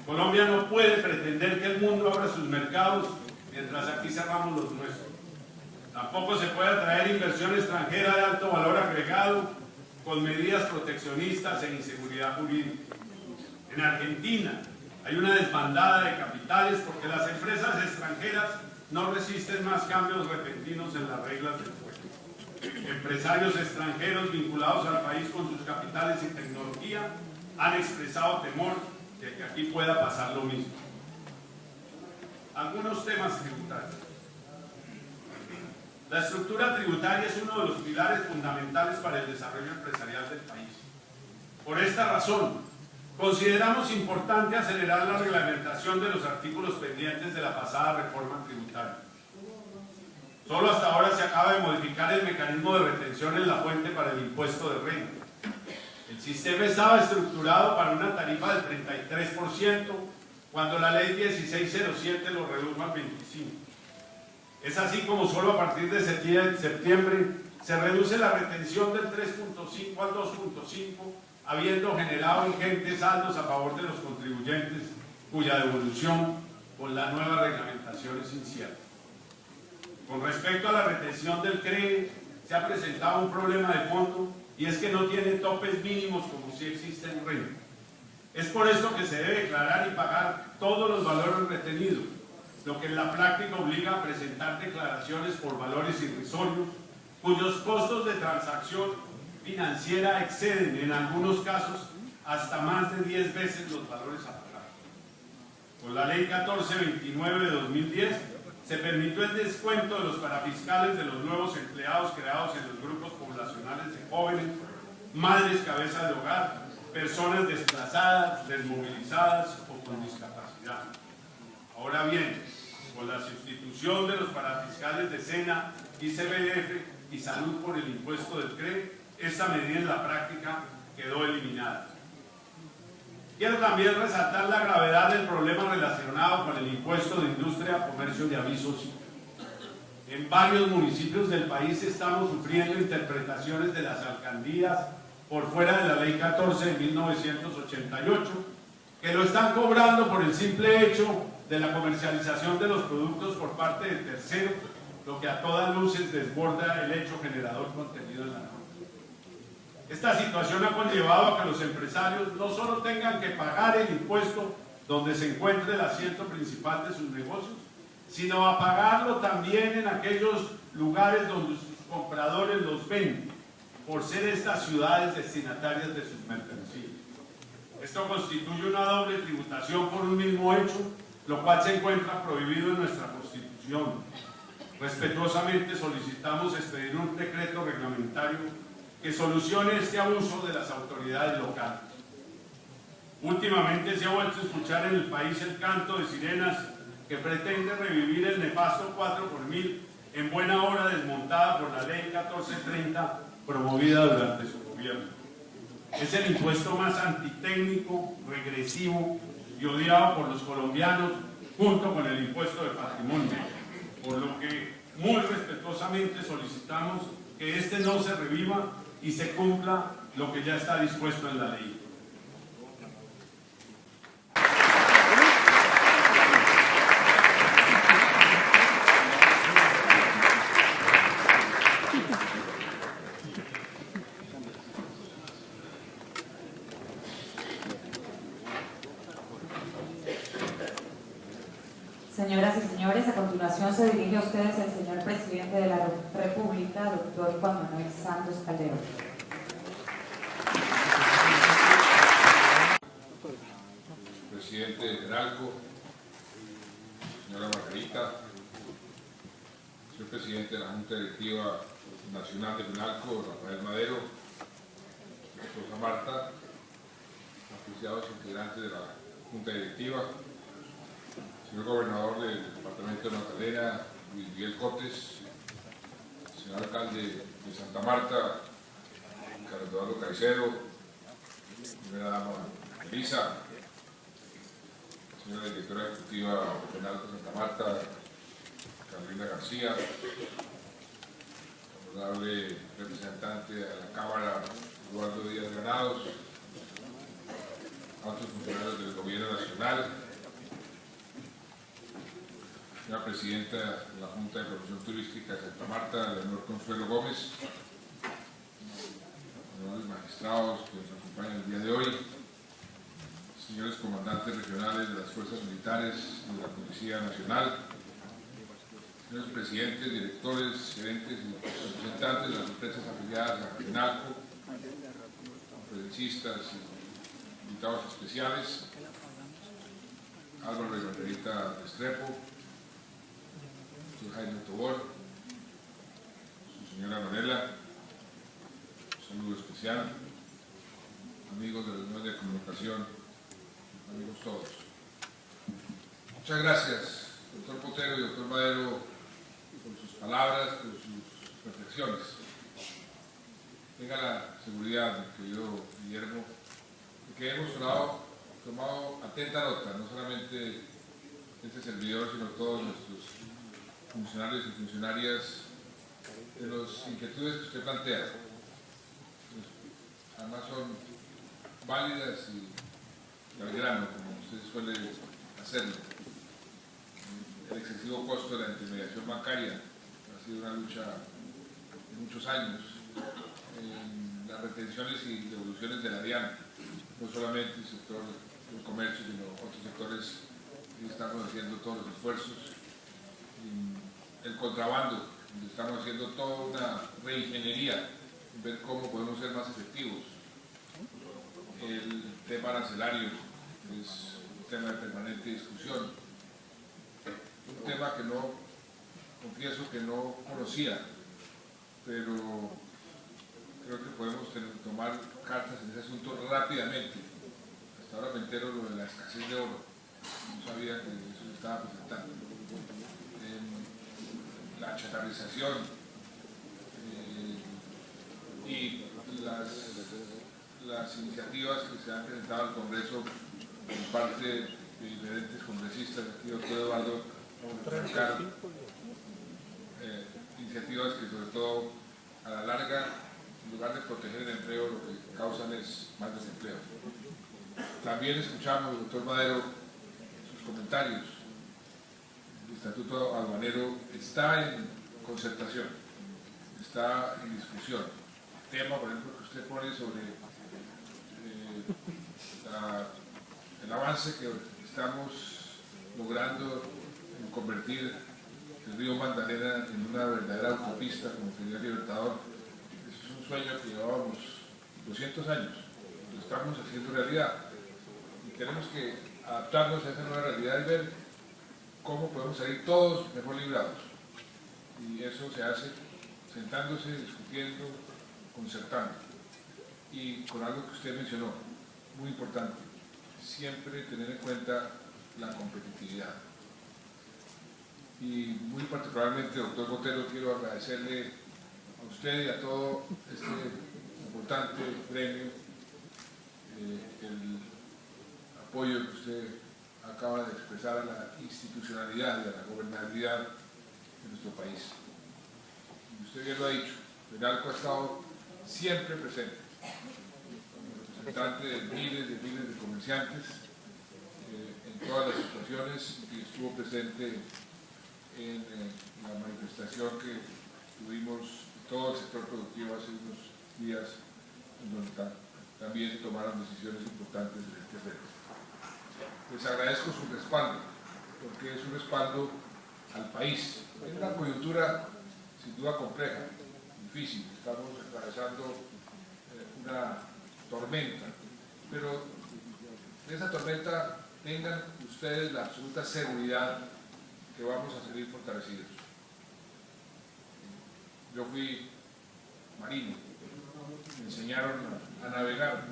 Colombia no puede pretender que el mundo abra sus mercados mientras aquí cerramos los nuestros. Tampoco se puede atraer inversión extranjera de alto valor agregado con medidas proteccionistas e inseguridad jurídica. En Argentina hay una desbandada de capitales porque las empresas extranjeras no resisten más cambios repentinos en las reglas del juego. Empresarios extranjeros vinculados al país con sus capitales y tecnología han expresado temor de que aquí pueda pasar lo mismo. Algunos temas tributarios. La estructura tributaria es uno de los pilares fundamentales para el desarrollo empresarial del país. Por esta razón, consideramos importante acelerar la reglamentación de los artículos pendientes de la pasada reforma tributaria. Solo hasta ahora se acaba de modificar el mecanismo de retención en la fuente para el impuesto de renta. El sistema estaba estructurado para una tarifa del 33%, cuando la ley 1607 lo redujo al 25%. Es así como solo a partir de septiembre se reduce la retención del 3.5 al 2.5, habiendo generado ingentes saldos a favor de los contribuyentes, cuya devolución con la nueva reglamentación es incierta. Con respecto a la retención del CRE, se ha presentado un problema de fondo, y es que no tiene topes mínimos como si existe en renta. Es por esto que se debe declarar y pagar todos los valores retenidos, lo que en la práctica obliga a presentar declaraciones por valores irrisorios, cuyos costos de transacción financiera exceden en algunos casos hasta más de 10 veces los valores a pagar. Con la Ley 1429 de 2010 se permitió el descuento de los parafiscales de los nuevos empleados creados en los grupos poblacionales de jóvenes, madres cabezas de hogar, personas desplazadas, desmovilizadas o con discapacidad. Ahora bien, con la sustitución de los parafiscales de SENA, ICBF y Salud por el impuesto del CRE, esta medida en la práctica quedó eliminada. Quiero también resaltar la gravedad del problema relacionado con el impuesto de industria, comercio y avisos. En varios municipios del país estamos sufriendo interpretaciones de las alcaldías por fuera de la Ley 14 de 1988, que lo están cobrando por el simple hecho de la comercialización de los productos por parte de terceros, lo que a todas luces desborda el hecho generador contenido en la norma. Esta situación ha conllevado a que los empresarios no solo tengan que pagar el impuesto donde se encuentre el asiento principal de sus negocios, sino a pagarlo también en aquellos lugares donde sus compradores los venden, por ser estas ciudades destinatarias de sus mercancías. Esto constituye una doble tributación por un mismo hecho, lo cual se encuentra prohibido en nuestra Constitución. Respetuosamente solicitamos expedir un decreto reglamentario que solucione este abuso de las autoridades locales. Últimamente se ha vuelto a escuchar en el país el canto de sirenas que pretende revivir el nefasto 4 por 1000 en buena hora desmontada por la Ley 1430 promovida durante su gobierno. Es el impuesto más antitécnico, regresivo y odiado por los colombianos junto con el impuesto de patrimonio, por lo que muy respetuosamente solicitamos que este no se reviva y se cumpla lo que ya está dispuesto en la ley. Señoras y señores, a continuación se dirige a ustedes el señor Presidente de la República, doctor Juan Manuel Santos Calderón. Presidente de FENALCO, señora Margarita, señor Presidente de la Junta Directiva Nacional de FENALCO, Rafael Madero, esposa Marta, apreciados integrantes de la Junta Directiva, señor Gobernador del Departamento de Magdalena, Luis Miguel Cotes, señor Alcalde de Santa Marta, Carlos Eduardo Caicedo, primera dama Elisa, señora Directora Ejecutiva de FENALCO Santa Marta, Carolina García, honorable representante de la Cámara, Eduardo Díaz Granados, altos funcionarios del Gobierno Nacional, señora Presidenta de la Junta de Promoción Turística de Santa Marta, Leonor Consuelo Gómez, honorables magistrados que nos acompañan el día de hoy, señores comandantes regionales de las fuerzas militares de la Policía Nacional, señores presidentes, directores, gerentes y representantes de las empresas afiliadas a FENALCO, conferencistas y invitados especiales, Álvaro y Margarita Restrepo, señor Jaime Tobor, su señora Norela, un saludo especial, amigos de los medios de comunicación, amigos todos. Muchas gracias, doctor Potero y doctor Madero, por sus palabras, por sus reflexiones. Tenga la seguridad, mi querido Guillermo, de que hemos tomado atenta nota, no solamente este servidor, sino todos nuestros funcionarios y funcionarias, de las inquietudes que usted plantea. Además son válidas y al grano, como usted suele hacerlo. El excesivo costo de la intermediación bancaria ha sido una lucha de muchos años. Las retenciones y devoluciones de la DIAN, no solamente el sector del comercio, sino otros sectores que estamos haciendo todos los esfuerzos. El contrabando donde estamos haciendo toda una reingeniería, ver cómo podemos ser más efectivos. El tema arancelario es un tema de permanente discusión, un tema que confieso que no conocía, pero creo que podemos tomar cartas en ese asunto rápidamente. Hasta ahora me entero lo de la escasez de oro, no sabía que eso se estaba presentando. La chatarrización y las iniciativas que se han presentado al Congreso por parte de diferentes congresistas, aquí doctor Eduardo Caro, iniciativas que sobre todo a la larga, en lugar de proteger el empleo, lo que causan es más desempleo. También escuchamos, doctor Madero, sus comentarios. El Estatuto Aduanero está en concertación, está en discusión. El tema, por ejemplo, que usted pone sobre el avance que estamos logrando en convertir el río Magdalena en una verdadera autopista como quería Libertador. Eso es un sueño que llevábamos 200 años, lo estamos haciendo realidad y tenemos que adaptarnos a esa nueva realidad y ver cómo podemos salir todos mejor librados. Y eso se hace sentándose, discutiendo, concertando. Y con algo que usted mencionó, muy importante, siempre tener en cuenta la competitividad. Y muy particularmente, doctor Botero, quiero agradecerle a usted y a todo este importante premio, el apoyo que usted acaba de expresar a la institucionalidad y a la gobernabilidad de nuestro país. Y usted bien lo ha dicho, FENALCO ha estado siempre presente, representante de miles de comerciantes en todas las situaciones, y estuvo presente en la manifestación que tuvimos todo el sector productivo hace unos días, en donde también se tomaron decisiones importantes de este frente. Les agradezco su respaldo, porque es un respaldo al país. Es una coyuntura sin duda compleja, difícil, estamos atravesando una tormenta, pero de esa tormenta tengan ustedes la absoluta seguridad que vamos a salir fortalecidos. Yo fui marino, me enseñaron a navegar.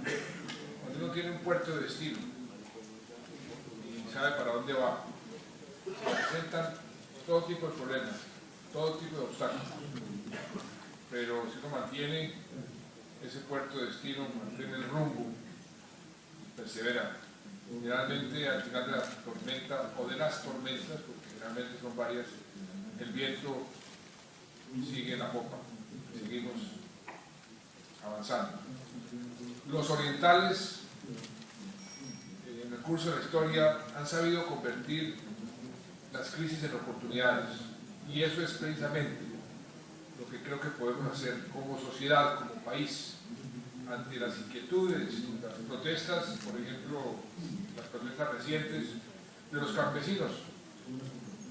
Cuando uno tiene un puerto de destino y sabe para dónde va, se presentan todo tipo de problemas, todo tipo de obstáculos, pero si uno mantiene ese puerto de destino, mantiene el rumbo y persevera, generalmente al final de la tormenta o de las tormentas, porque generalmente son varias, el viento sigue la popa, seguimos avanzando. Los orientales en el curso de la historia han sabido convertir las crisis en oportunidades, y eso es precisamente lo que creo que podemos hacer como sociedad, como país, ante las inquietudes, las protestas, por ejemplo, las protestas recientes de los campesinos.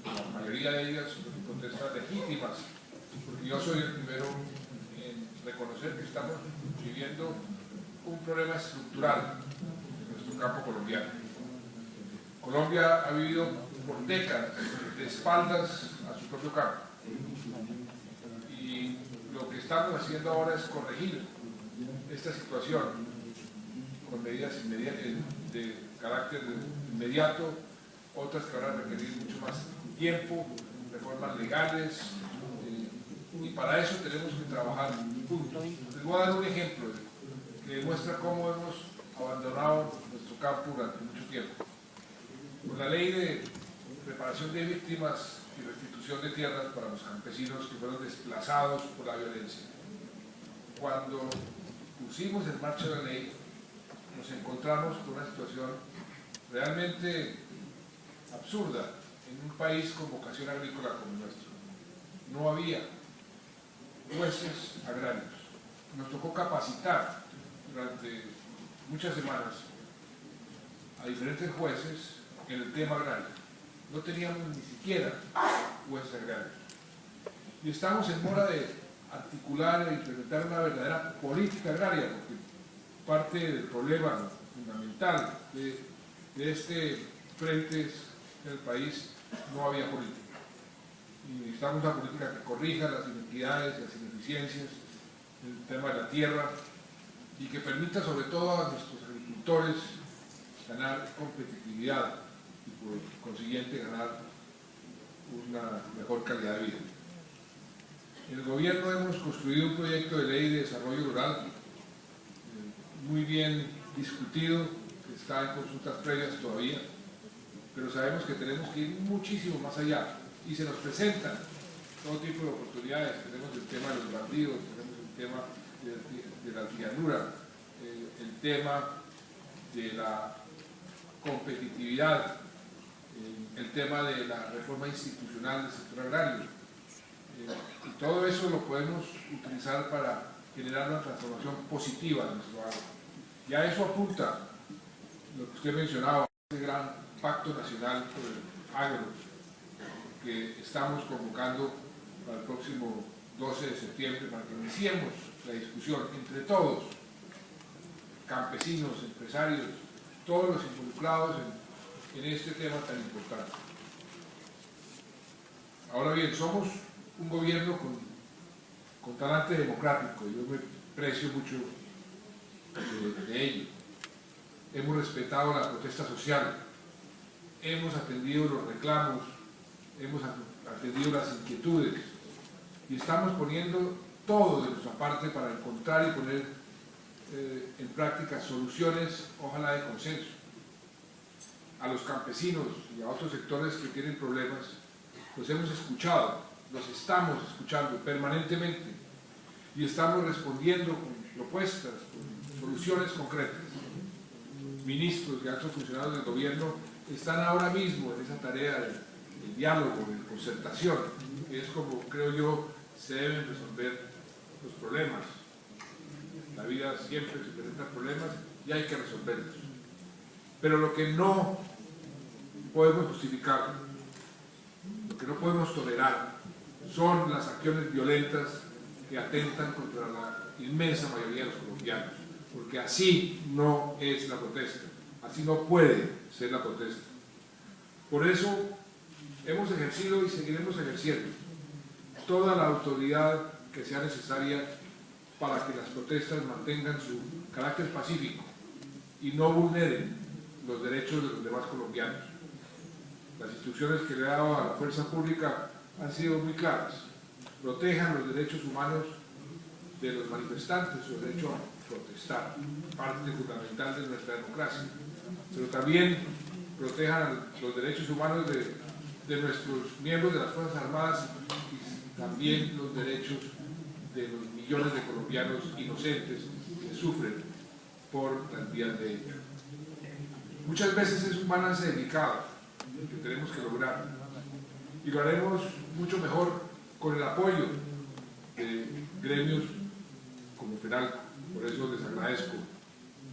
La mayoría de ellas son protestas legítimas, porque yo soy el primero en reconocer que estamos viviendo un problema estructural en nuestro campo colombiano. Colombia ha vivido por décadas de espaldas a su propio campo, y lo que estamos haciendo ahora es corregir esta situación con medidas de carácter inmediato, otras que van a requerir mucho más tiempo, reformas legales, y para eso tenemos que trabajar juntos. Les voy a dar un ejemplo que demuestra cómo hemos abandonado nuestro campo durante mucho tiempo. Con la ley de reparación de víctimas y restitución de tierras para los campesinos que fueron desplazados por la violencia. Cuando pusimos en marcha la ley, nos encontramos con una situación realmente absurda en un país con vocación agrícola como el nuestro. No había jueces agrarios. Nos tocó capacitar durante muchas semanas a diferentes jueces en el tema agrario. No teníamos ni siquiera jueces agrarios. Y estamos en mora de articular e implementar una verdadera política agraria, porque parte del problema fundamental de este frente es que en el país no había política. Y necesitamos una política que corrija las inequidades, las ineficiencias en el tema de la tierra y que permita sobre todo a nuestros agricultores ganar competitividad y por consiguiente ganar una mejor calidad de vida. En el gobierno hemos construido un proyecto de ley de desarrollo rural muy bien discutido, que está en consultas previas todavía, pero sabemos que tenemos que ir muchísimo más allá y se nos presentan todo tipo de oportunidades. Tenemos el tema de los bandidos, tenemos el tema de la llanura, el tema de la competitividad, el tema de la reforma institucional del sector agrario. Y todo eso lo podemos utilizar para generar una transformación positiva de nuestro agro. Y a eso apunta lo que usted mencionaba, este gran pacto nacional por el agro que estamos convocando para el próximo 12 de septiembre para que iniciemos la discusión entre todos, campesinos, empresarios, todos los involucrados en este tema tan importante. Ahora bien, somos un gobierno con talante democrático, yo me precio mucho de ello. Hemos respetado la protesta social, hemos atendido los reclamos, hemos atendido las inquietudes y estamos poniendo todo de nuestra parte para encontrar y poner en práctica soluciones, ojalá de consenso. A los campesinos y a otros sectores que tienen problemas, los hemos escuchado, los estamos escuchando permanentemente y estamos respondiendo con propuestas, con soluciones concretas. Ministros y altos funcionarios del gobierno están ahora mismo en esa tarea del diálogo, de concertación, que es como creo yo se deben resolver los problemas. La vida siempre se presenta problemas y hay que resolverlos. Pero lo que no podemos justificar, lo que no podemos tolerar, son las acciones violentas que atentan contra la inmensa mayoría de los colombianos, porque así no es la protesta, así no puede ser la protesta. Por eso hemos ejercido y seguiremos ejerciendo toda la autoridad que sea necesaria para que las protestas mantengan su carácter pacífico y no vulneren los derechos de los demás colombianos. Las instrucciones que le he dado a la fuerza pública han sido muy claras. Protejan los derechos humanos de los manifestantes, su derecho a protestar, parte fundamental de nuestra democracia, pero también protejan los derechos humanos de nuestros miembros de las Fuerzas Armadas y también los derechos de los millones de colombianos inocentes que sufren por las vías de hecho. Muchas veces es un balance delicado que tenemos que lograr y lo haremos mucho mejor con el apoyo de gremios como FENALCO. Por eso les agradezco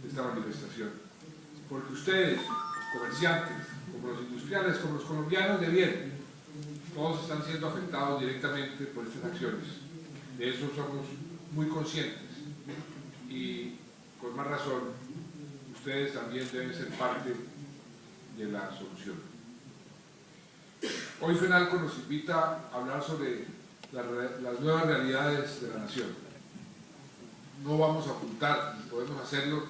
esta manifestación, porque ustedes, los comerciantes, como los industriales, como los colombianos de bien, todos están siendo afectados directamente por estas acciones. De eso somos muy conscientes y con más razón ustedes también deben ser parte de la solución. Hoy FENALCO nos invita a hablar sobre las nuevas realidades de la nación. No vamos a ocultar, ni podemos hacerlo,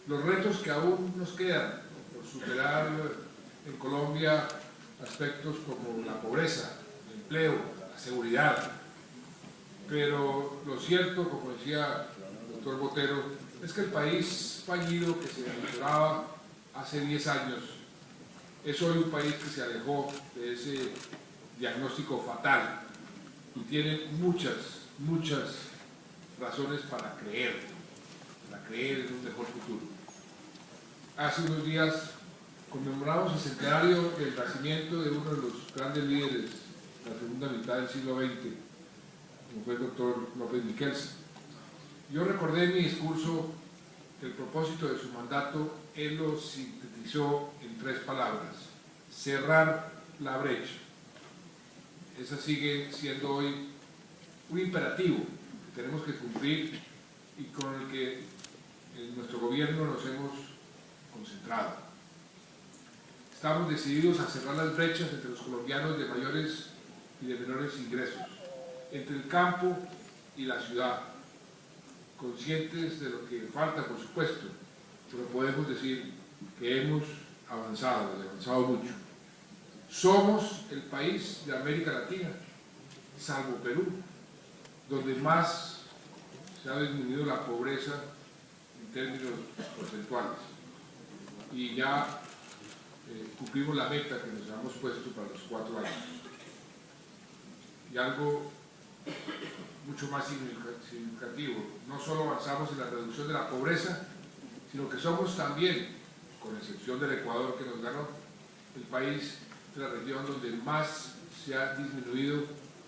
los retos que aún nos quedan por superar en Colombia, aspectos como la pobreza, el empleo, la seguridad. Pero lo cierto, como decía el doctor Botero, es que el país fallido que se aventuraba hace 10 años es hoy un país que se alejó de ese diagnóstico fatal y tiene muchas razones para creer en un mejor futuro. Hace unos días conmemoramos el centenario del nacimiento de uno de los grandes líderes de la segunda mitad del siglo XX, como fue el doctor López Miquelsen. Yo recordé en mi discurso que el propósito de su mandato, él lo sintetizó en 3 palabras: cerrar la brecha. Esa sigue siendo hoy un imperativo que tenemos que cumplir y con el que en nuestro gobierno nos hemos concentrado. Estamos decididos a cerrar las brechas entre los colombianos de mayores y de menores ingresos, entre el campo y la ciudad, conscientes de lo que falta, por supuesto, pero podemos decir que hemos avanzado mucho. Somos el país de América Latina, salvo Perú, donde más se ha disminuido la pobreza en términos porcentuales. Y ya cumplimos la meta que nos habíamos puesto para los 4 años. Y algo mucho más significativo, no solo avanzamos en la reducción de la pobreza, sino que somos también, con excepción del Ecuador que nos ganó, el país de la región donde más se ha disminuido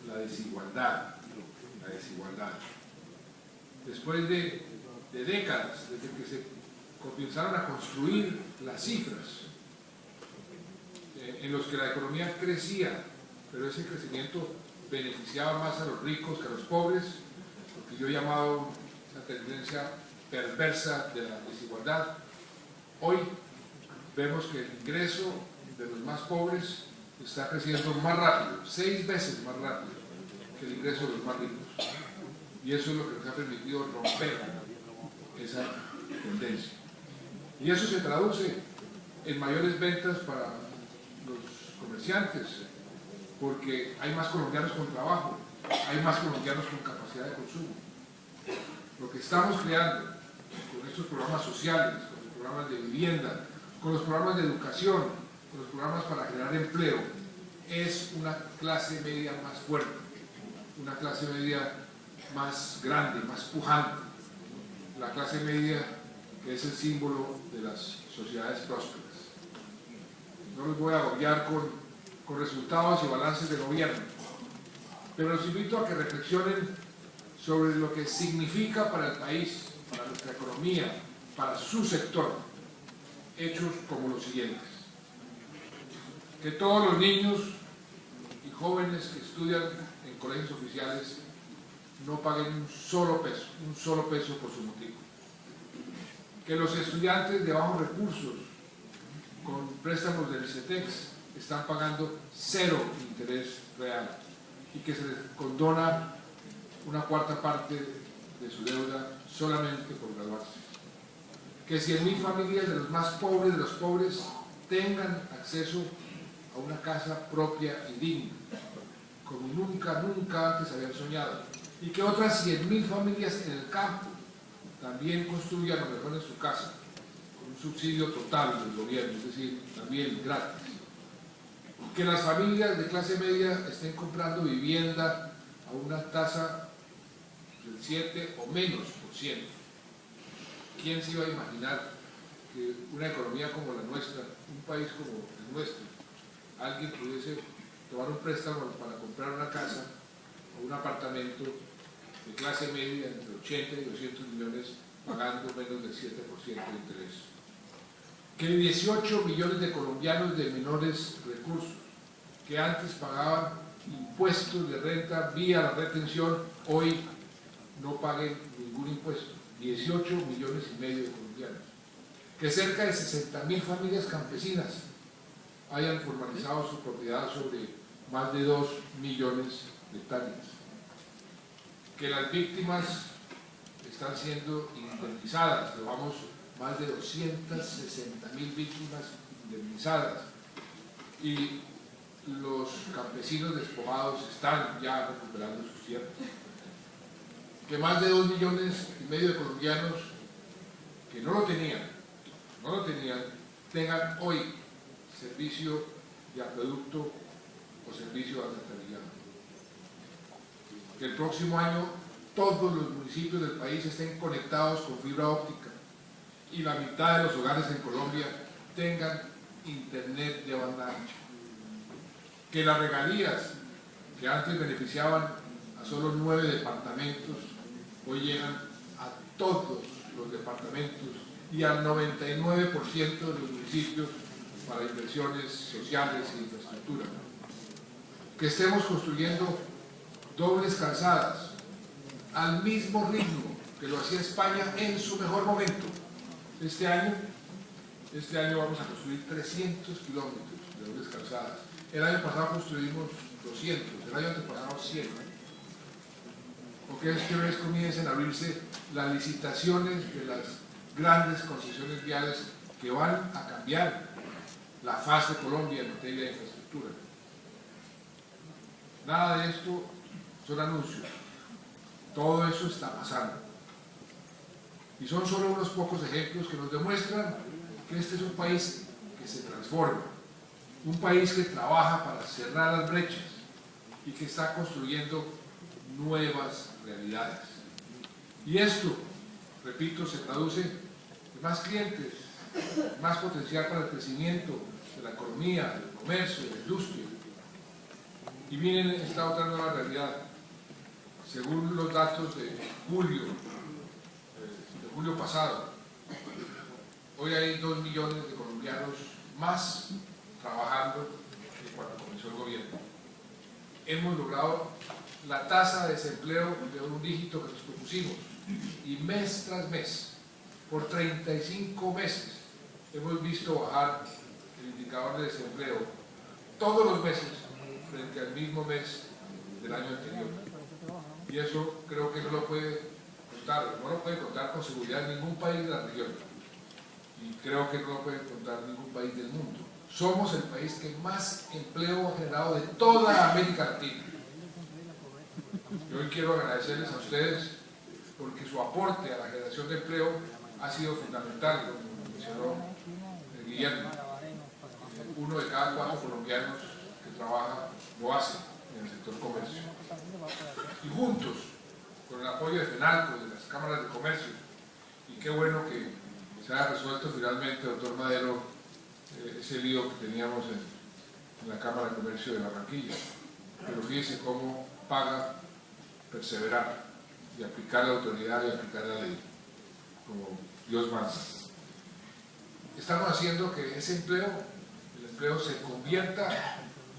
la desigualdad. Después de décadas, desde que se comenzaron a construir las cifras en los que la economía crecía, pero ese crecimiento beneficiaba más a los ricos que a los pobres, lo que yo he llamado una tendencia perversa de la desigualdad. Hoy vemos que el ingreso de los más pobres está creciendo más rápido, 6 veces más rápido que el ingreso de los más ricos. Y eso es lo que nos ha permitido romper esa tendencia. Y eso se traduce en mayores ventas para los comerciantes, porque hay más colombianos con trabajo, hay más colombianos con capacidad de consumo. Lo que estamos creando con estos programas sociales, con los programas de vivienda, con los programas de educación, con los programas para generar empleo, es una clase media más fuerte, una clase media más grande, más pujante, la clase media que es el símbolo de las sociedades prósperas. No les voy a agobiar con resultados y balances de gobierno, pero los invito a que reflexionen sobre lo que significa para el país, para nuestra economía, para su sector, hechos como los siguientes: que todos los niños y jóvenes que estudian en colegios oficiales no paguen un solo peso por su motivo, que los estudiantes de bajos recursos con préstamos del ICETEX están pagando 0 interés real y que se les condona una 4ª parte de su deuda solamente por graduarse. Que 100.000 familias de los más pobres de los pobres tengan acceso a una casa propia y digna, como nunca antes habían soñado. Y que otras 100.000 familias en el campo también construyan lo mejor en su casa, con un subsidio total del gobierno, es decir, también gratis. Que las familias de clase media estén comprando vivienda a una tasa del 7 o menos %. ¿Quién se iba a imaginar que una economía como la nuestra, un país como el nuestro, alguien pudiese tomar un préstamo para comprar una casa o un apartamento de clase media entre 80 y 200 millones pagando menos del 7% de interés? Que 18 millones de colombianos de menores recursos que antes pagaban impuestos de renta vía la retención, hoy no paguen ningún impuesto. 18 millones y medio de colombianos. Que cerca de 60.000 familias campesinas hayan formalizado su propiedad sobre más de 2 millones de hectáreas. Que las víctimas están siendo indemnizadas, llevamos más de 260.000 víctimas indemnizadas, y los campesinos despojados están ya recuperando sus tierras. Que más de 2,5 millones de colombianos que no lo tenían, tengan hoy servicio de acueducto o servicio de alcantarillado. Que el próximo año todos los municipios del país estén conectados con fibra óptica y la mitad de los hogares en Colombia tengan internet de banda ancha. Que las regalías que antes beneficiaban a solo 9 departamentos hoy llegan a todos los departamentos y al 99% de los municipios para inversiones sociales e infraestructura. Que estemos construyendo dobles calzadas, al mismo ritmo que lo hacía España en su mejor momento. Este año vamos a construir 300 kilómetros de dobles calzadas. El año pasado construimos 200, el año antepasado 100. Porque es que hoy comiencen a abrirse las licitaciones de las grandes concesiones viales que van a cambiar la faz de Colombia en materia de infraestructura. Nada de esto son anuncios. Todo eso está pasando. Y son solo unos pocos ejemplos que nos demuestran que este es un país que se transforma, un país que trabaja para cerrar las brechas y que está construyendo nuevas realidades. Y esto, repito, se traduce en más clientes, más potencial para el crecimiento de la economía, del comercio, de la industria. Y miren esta otra nueva realidad. Según los datos de julio pasado, hoy hay 2 millones de colombianos más trabajando que cuando comenzó el gobierno. Hemos logrado la tasa de desempleo de un dígito que nos propusimos y mes tras mes, por 35 meses, hemos visto bajar el indicador de desempleo todos los meses frente al mismo mes del año anterior. Y eso creo que no lo puede contar con seguridad ningún país de la región. Y creo que no lo puede contar ningún país del mundo. Somos el país que más empleo ha generado de toda América Latina. Yo hoy quiero agradecerles a ustedes porque su aporte a la generación de empleo ha sido fundamental, como mencionó Guillermo. 1 de cada 4 colombianos que trabaja lo hace en el sector comercio. Y juntos, con el apoyo de FENALCO, de las cámaras de comercio, y qué bueno que se haya resuelto finalmente, doctor Madero, ese lío que teníamos en la Cámara de Comercio de Barranquilla. Pero fíjese cómo paga perseverar y aplicar la autoridad y aplicar la ley, como Dios manda. Estamos haciendo que ese empleo, el empleo se convierta,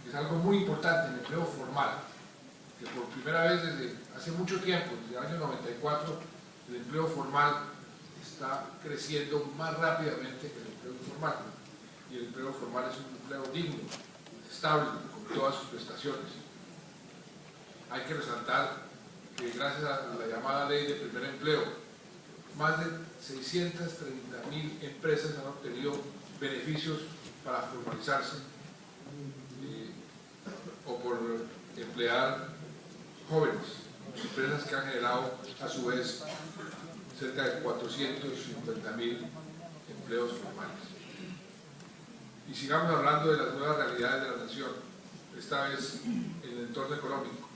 que es algo muy importante, en empleo formal, que por primera vez desde hace mucho tiempo, desde el año 94, el empleo formal está creciendo más rápidamente que el empleo informal. Y el empleo formal es un empleo digno, estable, con todas sus prestaciones. Hay que resaltar que gracias a la llamada ley de primer empleo, más de 630.000 empresas han obtenido beneficios para formalizarse o por emplear jóvenes, empresas que han generado a su vez cerca de 450.000 empleos formales. Y sigamos hablando de las nuevas realidades de la nación, esta vez en el entorno económico.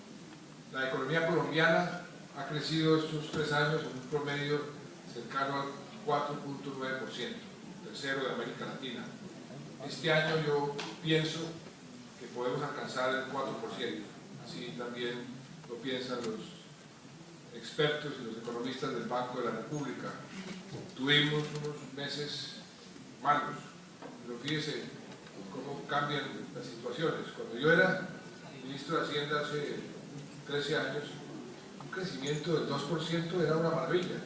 La economía colombiana ha crecido estos 3 años en un promedio cercano al 4.9%, tercero de América Latina. Este año yo pienso que podemos alcanzar el 4%, así también lo piensan los expertos y los economistas del Banco de la República. Tuvimos unos meses malos, pero fíjese cómo cambian las situaciones. Cuando yo era ministro de Hacienda hace 13 años, un crecimiento del 2% era una maravilla.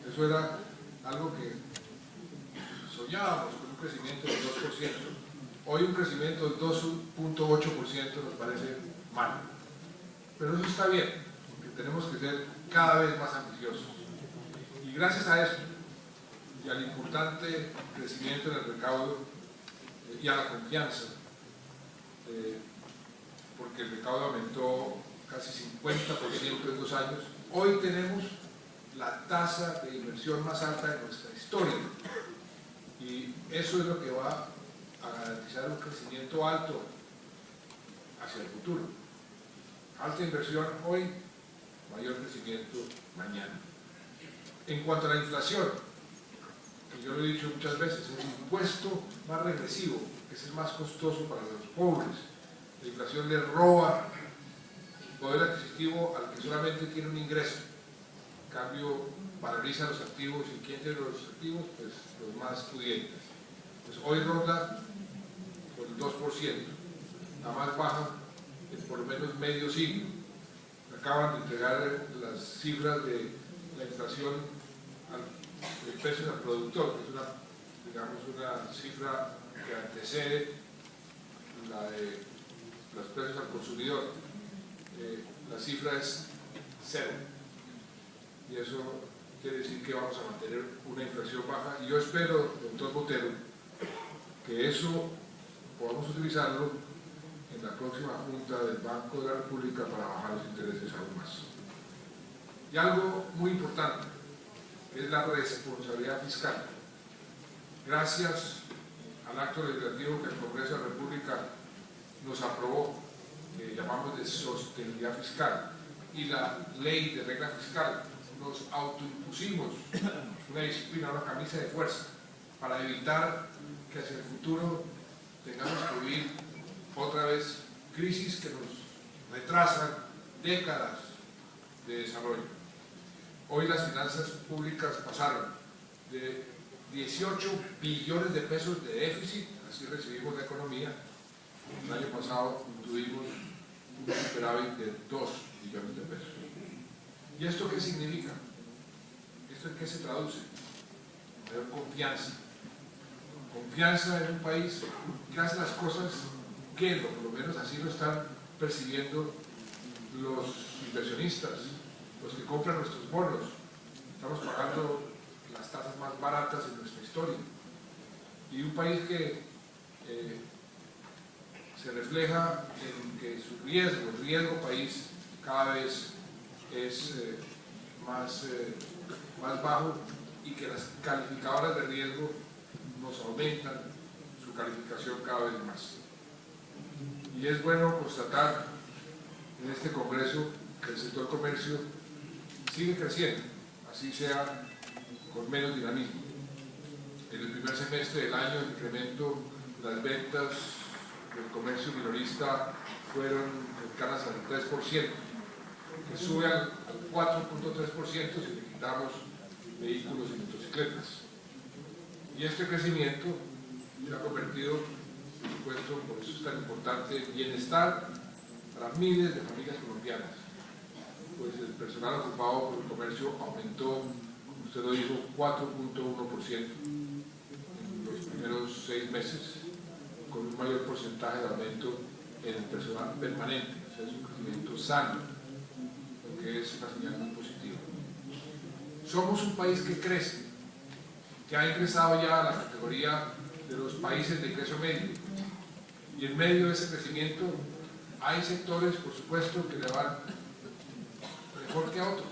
Eso era algo que soñábamos, con un crecimiento del 2%. Hoy un crecimiento del 2.8% nos parece mal. Pero eso está bien, porque tenemos que ser cada vez más ambiciosos. Y gracias a eso, y al importante crecimiento en el recaudo y a la confianza, porque el recaudo aumentó casi 50% en 2 años, hoy tenemos la tasa de inversión más alta de nuestra historia. Y eso es lo que va a garantizar un crecimiento alto hacia el futuro. Alta inversión hoy, mayor crecimiento mañana. En cuanto a la inflación, que yo lo he dicho muchas veces, es el impuesto más regresivo, es el más costoso para los pobres. La inflación le roba poder adquisitivo al que solamente tiene un ingreso. En cambio, paraliza los activos, y ¿quién tiene los activos? Pues los más pudientes. Pues hoy ronda por el 2%, la más baja en por lo menos medio siglo. acaban de entregar las cifras de la inflación de precios al productor, que es una cifra que antecede la de los precios al consumidor. La cifra es 0 y eso quiere decir que vamos a mantener una inflación baja, y yo espero, doctor Botero, que eso podamos utilizarlo en la próxima Junta del Banco de la República para bajar los intereses aún más. Y algo muy importante es la responsabilidad fiscal. Gracias al acto legislativo que el Congreso de la República nos aprobó, que llamamos de sostenibilidad fiscal, y la ley de regla fiscal, nos autoimpusimos una disciplina, una camisa de fuerza, para evitar que hacia el futuro tengamos que vivir otra vez crisis que nos retrasan décadas de desarrollo. Hoy las finanzas públicas pasaron de 18 billones de pesos de déficit, así recibimos la economía. El año pasado tuvimos un superávit de 2 billones de pesos. ¿Y esto qué significa? ¿Esto en qué se traduce? Mayor confianza. Confianza en un país que hace las cosas bien, o por lo menos así lo están percibiendo los inversionistas, los que compran nuestros bonos. Estamos pagando las tasas más baratas en nuestra historia. Y un país que se refleja en que su riesgo, el riesgo país, cada vez es más bajo, y que las calificadoras de riesgo nos aumentan su calificación cada vez más. Y es bueno constatar en este Congreso que el sector comercio sigue creciendo, así sea con menos dinamismo. En el primer semestre del año el incremento de las ventas del comercio minorista fueron cercanas al 3%, que sube al 4.3% si le quitamos vehículos y motocicletas. Y este crecimiento se ha convertido, por supuesto, por eso es tan importante, en bienestar para miles de familias colombianas. Pues el personal ocupado por el comercio aumentó, como usted lo dijo, 4.1% en los primeros 6 meses, con un mayor porcentaje de aumento en el personal permanente. O sea, es un crecimiento sano, lo que es una señal muy positiva. Somos un país que crece, que ha ingresado ya a la categoría de los países de ingreso medio, y en medio de ese crecimiento hay sectores, por supuesto, que le van mejor que a otros.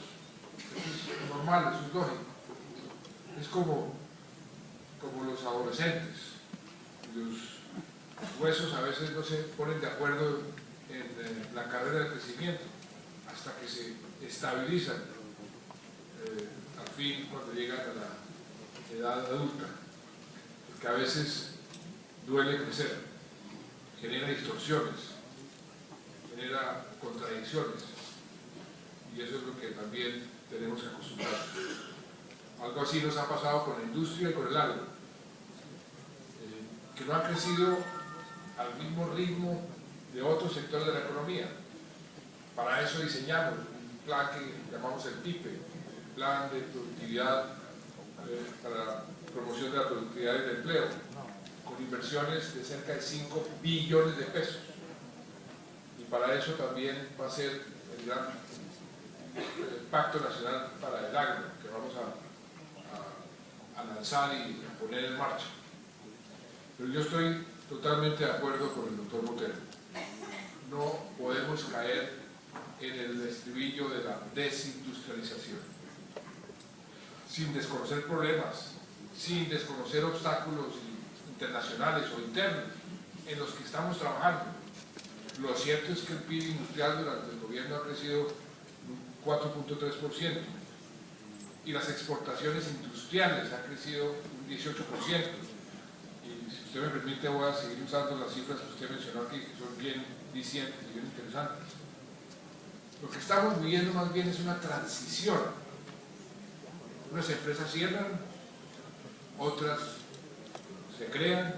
Eso es normal, eso es lógico. Es como los adolescentes. Los huesos a veces no se ponen de acuerdo en la carrera de crecimiento hasta que se estabilizan al fin cuando llegan a la edad adulta, porque a veces duele crecer, genera distorsiones, genera contradicciones, y eso es lo que también tenemos que acostumbrarnos. Algo así nos ha pasado con la industria y con el agro, que no ha crecido al mismo ritmo de otros sectores de la economía. Para eso diseñamos un plan que llamamos el PIPE, el Plan de Productividad para la Promoción de la Productividad y el Empleo, con inversiones de cerca de 5 billones de pesos. Y para eso también va a ser el gran Pacto Nacional para el Agro, que vamos a lanzar y a poner en marcha. Pero yo estoy totalmente de acuerdo con el doctor Botero. No podemos caer en el estribillo de la desindustrialización. Sin desconocer problemas, sin desconocer obstáculos internacionales o internos en los que estamos trabajando. Lo cierto es que el PIB industrial durante el gobierno ha crecido un 4.3%, y las exportaciones industriales han crecido un 18%. Y si usted me permite, voy a seguir usando las cifras que usted mencionó aquí, que son bien dicientes y bien interesantes. Lo que estamos viviendo más bien es una transición. Unas empresas cierran, otras se crean,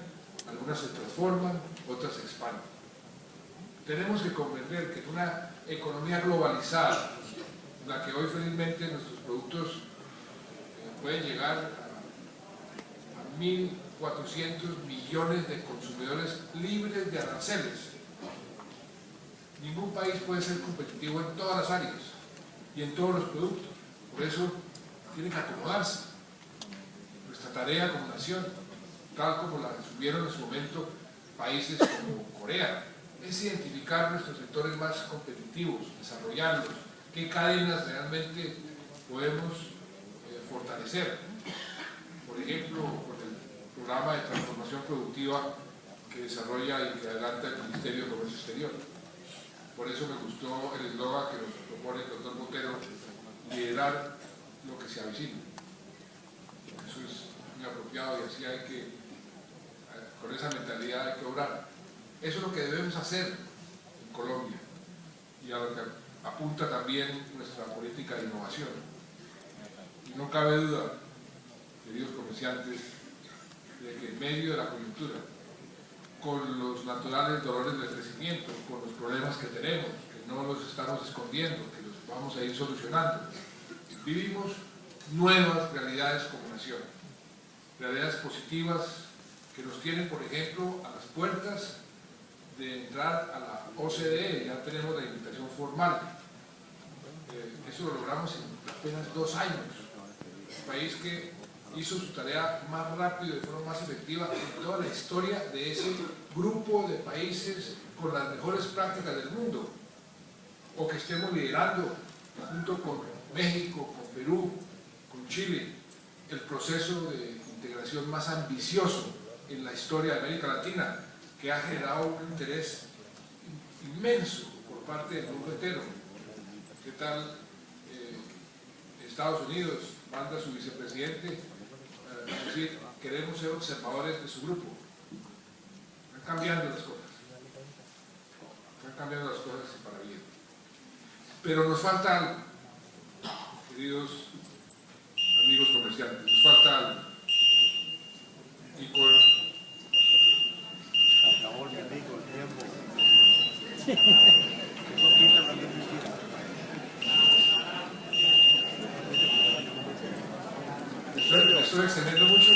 algunas se transforman, otras se expanden. Tenemos que comprender que en una economía globalizada, en la que hoy felizmente nuestros productos pueden llegar a 1.400 millones de consumidores libres de aranceles, ningún país puede ser competitivo en todas las áreas y en todos los productos. Por eso tiene que acomodarse. Nuestra tarea como nación, tal como la asumieron en su momento países como Corea, es identificar nuestros sectores más competitivos, desarrollarlos, qué cadenas realmente podemos fortalecer. Por ejemplo, con el programa de transformación productiva que desarrolla y que adelanta el Ministerio de Comercio Exterior. Por eso me gustó el eslogan que nos propone el doctor Botero, liderar lo que se avecina. Eso es muy apropiado y así hay que, con esa mentalidad hay que obrar. Eso es lo que debemos hacer en Colombia y a lo que apunta también nuestra política de innovación. Y no cabe duda, queridos comerciantes, de que en medio de la coyuntura, con los naturales dolores del crecimiento, con los problemas que tenemos, que no los estamos escondiendo, que los vamos a ir solucionando, vivimos nuevas realidades como nación, realidades positivas que nos tienen, por ejemplo, a las puertas de entrar a la OCDE. Ya tenemos la invitación formal. Eso lo logramos en apenas 2 años. Un país que hizo su tarea más rápido y de forma más efectiva en toda la historia de ese grupo de países con las mejores prácticas del mundo, o que estemos liderando junto con México, con Perú, con Chile, el proceso de integración más ambicioso en la historia de América Latina, que ha generado un interés inmenso por parte del mundo entero. ¿Qué tal Estados Unidos manda a su vicepresidente a decir, queremos ser observadores de su grupo? Están cambiando las cosas. Están cambiando las cosas para bien. Pero nos falta algo, queridos amigos comerciantes, nos falta algo. Y con ¿Estoy extendiendo mucho?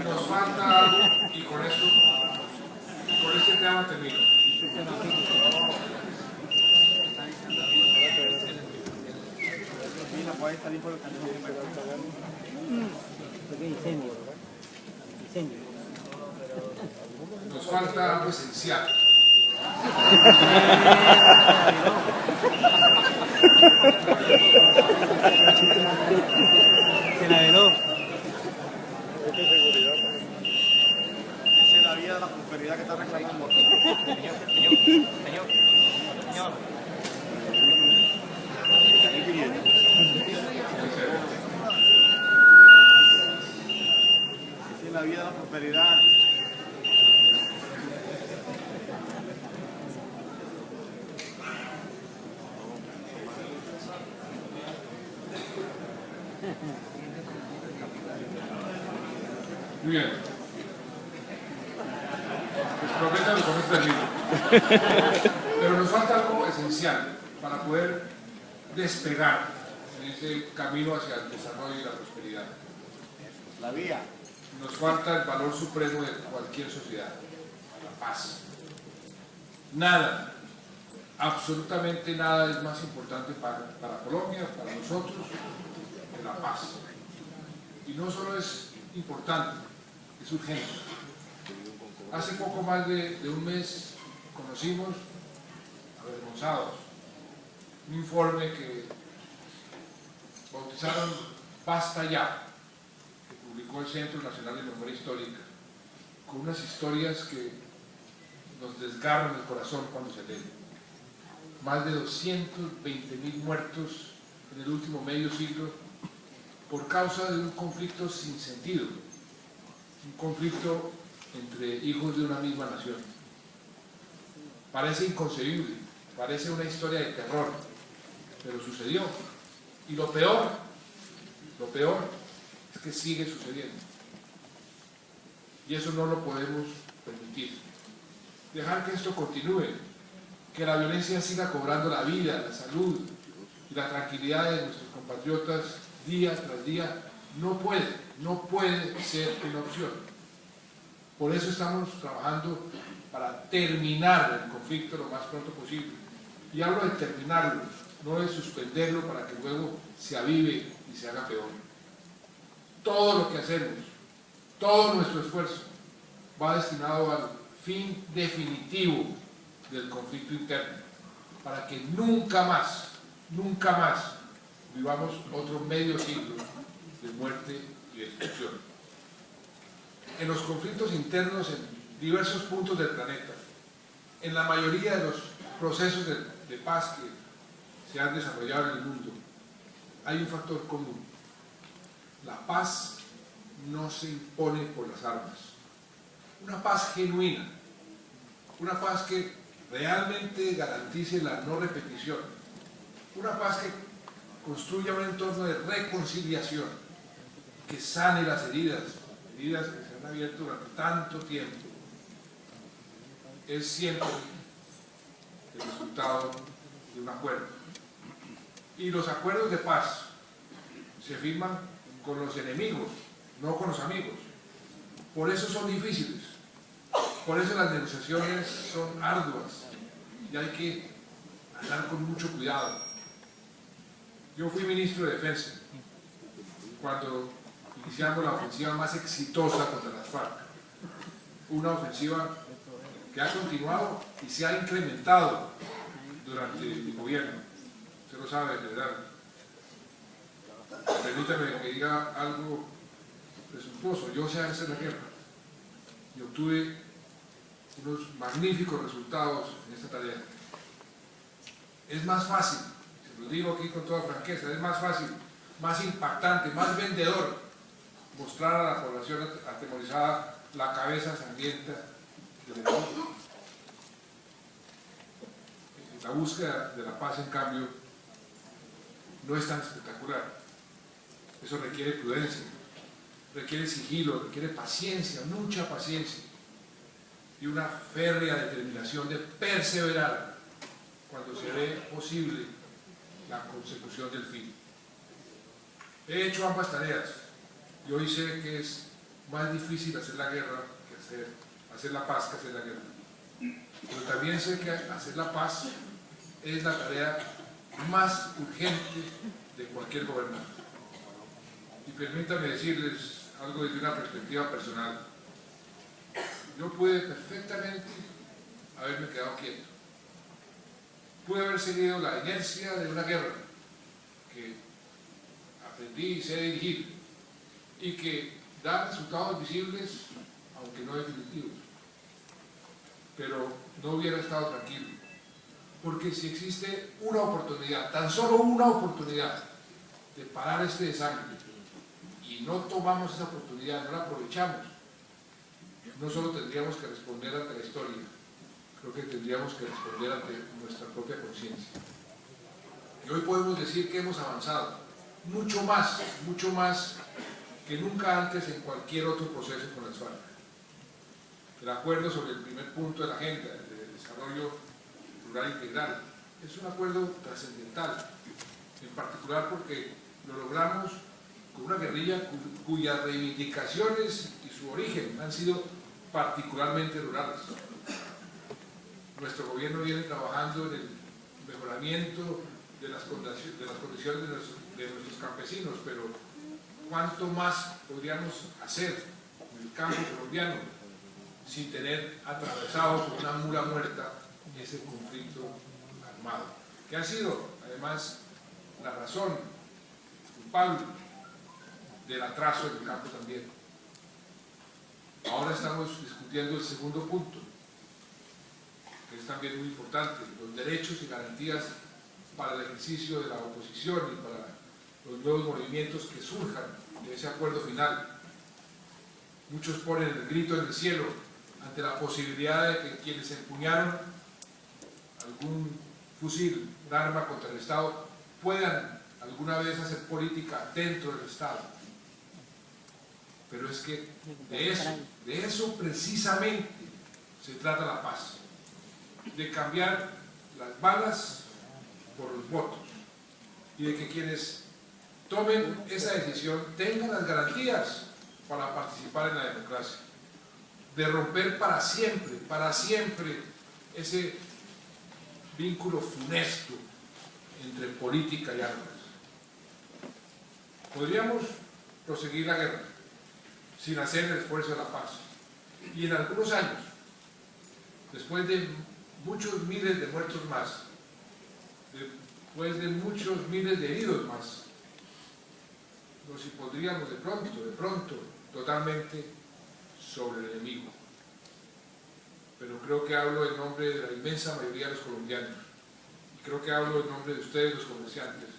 Nos falta algo y con este tema termino. Nos falta algo esencial. Se la veló. Esa es la vía de la prosperidad que está reclamando. Señor. Esa es la vía de la prosperidad. Muy bien. Pues prométame con este libro. Pero nos falta algo esencial para poder despegar en ese camino hacia el desarrollo y la prosperidad. La vía. Nos falta el valor supremo de cualquier sociedad, la paz. Nada, absolutamente nada es más importante para Colombia, para nosotros, que la paz. Y no solo es importante, es urgente. Hace poco más de un mes conocimos, avergonzados, un informe que bautizaron Basta Ya, que publicó el Centro Nacional de Memoria Histórica, con unas historias que nos desgarran el corazón cuando se leen. Más de 220.000 muertos en el último medio siglo por causa de un conflicto sin sentido, un conflicto entre hijos de una misma nación. Parece inconcebible, parece una historia de terror, pero sucedió. Y lo peor es que sigue sucediendo. Y eso no lo podemos permitir. Dejar que esto continúe, que la violencia siga cobrando la vida, la salud y la tranquilidad de nuestros compatriotas día tras día, no puede ser una opción. Por eso estamos trabajando para terminar el conflicto lo más pronto posible. Y hablo de terminarlo, no de suspenderlo para que luego se avive y se haga peor. Todo lo que hacemos, todo nuestro esfuerzo va destinado al fin definitivo del conflicto interno, para que nunca más vivamos otro medio siglo de muerte y destrucción. En los conflictos internos en diversos puntos del planeta, en la mayoría de los procesos de paz que se han desarrollado en el mundo, hay un factor común. La paz no se impone por las armas. Una paz genuina, una paz que realmente garantice la no repetición, una paz que construya un entorno de reconciliación, que sane las heridas que se han abierto durante tanto tiempo, es siempre el resultado de un acuerdo. Y los acuerdos de paz se firman con los enemigos, no con los amigos. Por eso son difíciles, por eso las negociaciones son arduas y hay que andar con mucho cuidado. Yo fui ministro de Defensa cuando iniciamos la ofensiva más exitosa contra las FARC, una ofensiva que ha continuado y se ha incrementado durante mi gobierno. Usted lo sabe, general. Permítame que diga algo presuntuoso. Yo sé hacer la guerra y obtuve unos magníficos resultados en esta tarea. Es más fácil, se lo digo aquí con toda franqueza, es más fácil, más impactante, más vendedor mostrar a la población atemorizada la cabeza sangrienta del enemigo. La búsqueda de la paz, en cambio, no es tan espectacular. Eso requiere prudencia, requiere sigilo, requiere paciencia, mucha paciencia y una férrea determinación de perseverar cuando se ve posible la consecución del fin. He hecho ambas tareas y hoy sé que es más difícil hacer la guerra que hacer la paz que hacer la guerra. Pero también sé que hacer la paz es la tarea más urgente de cualquier gobernante. Y permítanme decirles algo desde una perspectiva personal. Yo pude perfectamente haberme quedado quieto. Pude haber seguido la inercia de una guerra que aprendí y sé dirigir y que da resultados visibles, aunque no definitivos. Pero no hubiera estado tranquilo, porque si existe una oportunidad, tan solo una oportunidad de parar este desastre, y no tomamos esa oportunidad, no la aprovechamos, no solo tendríamos que responder ante la historia, creo que tendríamos que responder ante nuestra propia conciencia. Y hoy podemos decir que hemos avanzado mucho más que nunca antes en cualquier otro proceso con las FARC. El acuerdo sobre el primer punto de la agenda, el de desarrollo rural integral, es un acuerdo trascendental, en particular porque lo logramos con una guerrilla cuyas reivindicaciones y su origen han sido particularmente rurales. Nuestro gobierno viene trabajando en el mejoramiento de las condiciones de nuestros campesinos, pero ¿cuánto más podríamos hacer en el campo colombiano sin tener atravesado con una mula muerta ese conflicto armado, que ha sido además la razón culpable del atraso en el campo también? Ahora estamos discutiendo el segundo punto, que es también muy importante, los derechos y garantías para el ejercicio de la oposición y para los nuevos movimientos que surjan de ese acuerdo final. Muchos ponen el grito en el cielo ante la posibilidad de que quienes empuñaron algún fusil, un arma contra el Estado, puedan alguna vez hacer política dentro del Estado. Pero es que de eso precisamente se trata la paz, de cambiar las balas por los votos y de que quienes tomen esa decisión tengan las garantías para participar en la democracia, de romper para siempre ese vínculo funesto entre política y armas. Podríamos proseguir la guerra sin hacer el esfuerzo de la paz, y en algunos años, después de muchos miles de muertos más, después de muchos miles de heridos más, nos impondríamos de pronto, totalmente sobre el enemigo. Pero creo que hablo en nombre de la inmensa mayoría de los colombianos, y creo que hablo en nombre de ustedes, los comerciantes,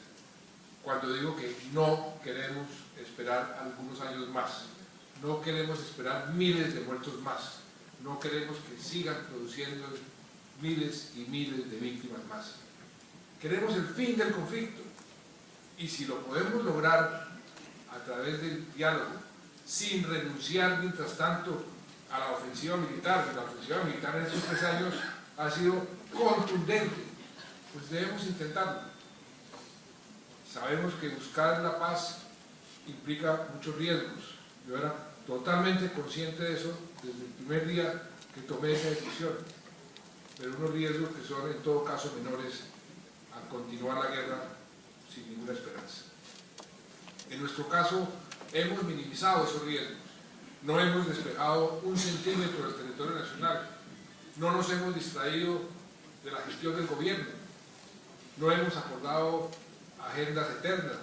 cuando digo que no queremos esperar algunos años más, no queremos esperar miles de muertos más, no queremos que sigan produciendo miles y miles de víctimas más. Queremos el fin del conflicto, y si lo podemos lograr a través del diálogo, sin renunciar mientras tanto a la ofensiva militar, que la ofensiva militar en estos 3 años ha sido contundente, pues debemos intentarlo. Sabemos que buscar la paz implica muchos riesgos. Yo era totalmente consciente de eso desde el primer día que tomé esa decisión, pero unos riesgos que son en todo caso menores a continuar la guerra sin ninguna esperanza. En nuestro caso hemos minimizado esos riesgos, no hemos despejado 1 centímetro del territorio nacional, no nos hemos distraído de la gestión del gobierno, no hemos acordado agendas eternas,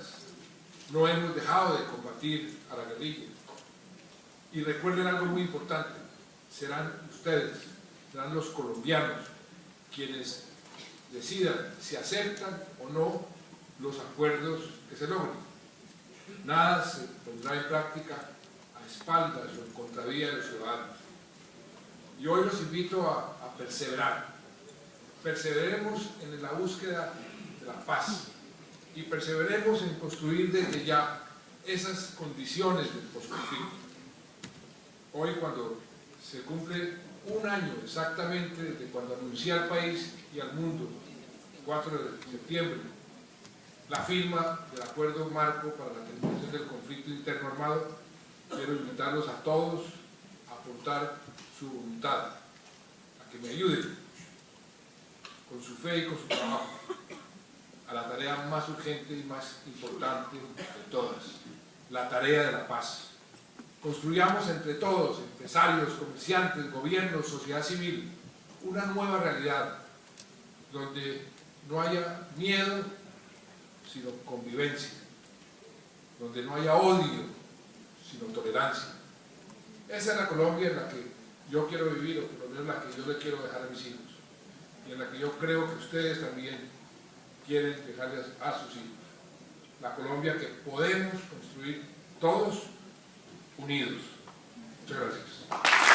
no hemos dejado de combatir a la guerrilla. Y recuerden algo muy importante, serán ustedes, serán los colombianos quienes decidan si aceptan o no los acuerdos que se logren. Nada se pondrá en práctica a espaldas o en contravía de los ciudadanos. Y hoy los invito a perseverar. Perseveremos en la búsqueda de la paz y perseveremos en construir desde ya esas condiciones del posconflicto. Hoy, cuando se cumple 1 año exactamente desde cuando anuncié al país y al mundo, el 4 de septiembre, la firma del acuerdo marco para la terminación del conflicto interno armado, quiero invitarlos a todos a aportar su voluntad, a que me ayuden con su fe y con su trabajo a la tarea más urgente y más importante de todas, la tarea de la paz. Construyamos entre todos, empresarios, comerciantes, gobiernos, sociedad civil, una nueva realidad donde no haya miedo, sino convivencia, donde no haya odio, sino tolerancia. Esa es la Colombia en la que yo quiero vivir, o por lo menos la que yo le quiero dejar a mis hijos, y en la que yo creo que ustedes también quieren dejarles a sus hijos. La Colombia que podemos construir todos unidos. Muchas gracias.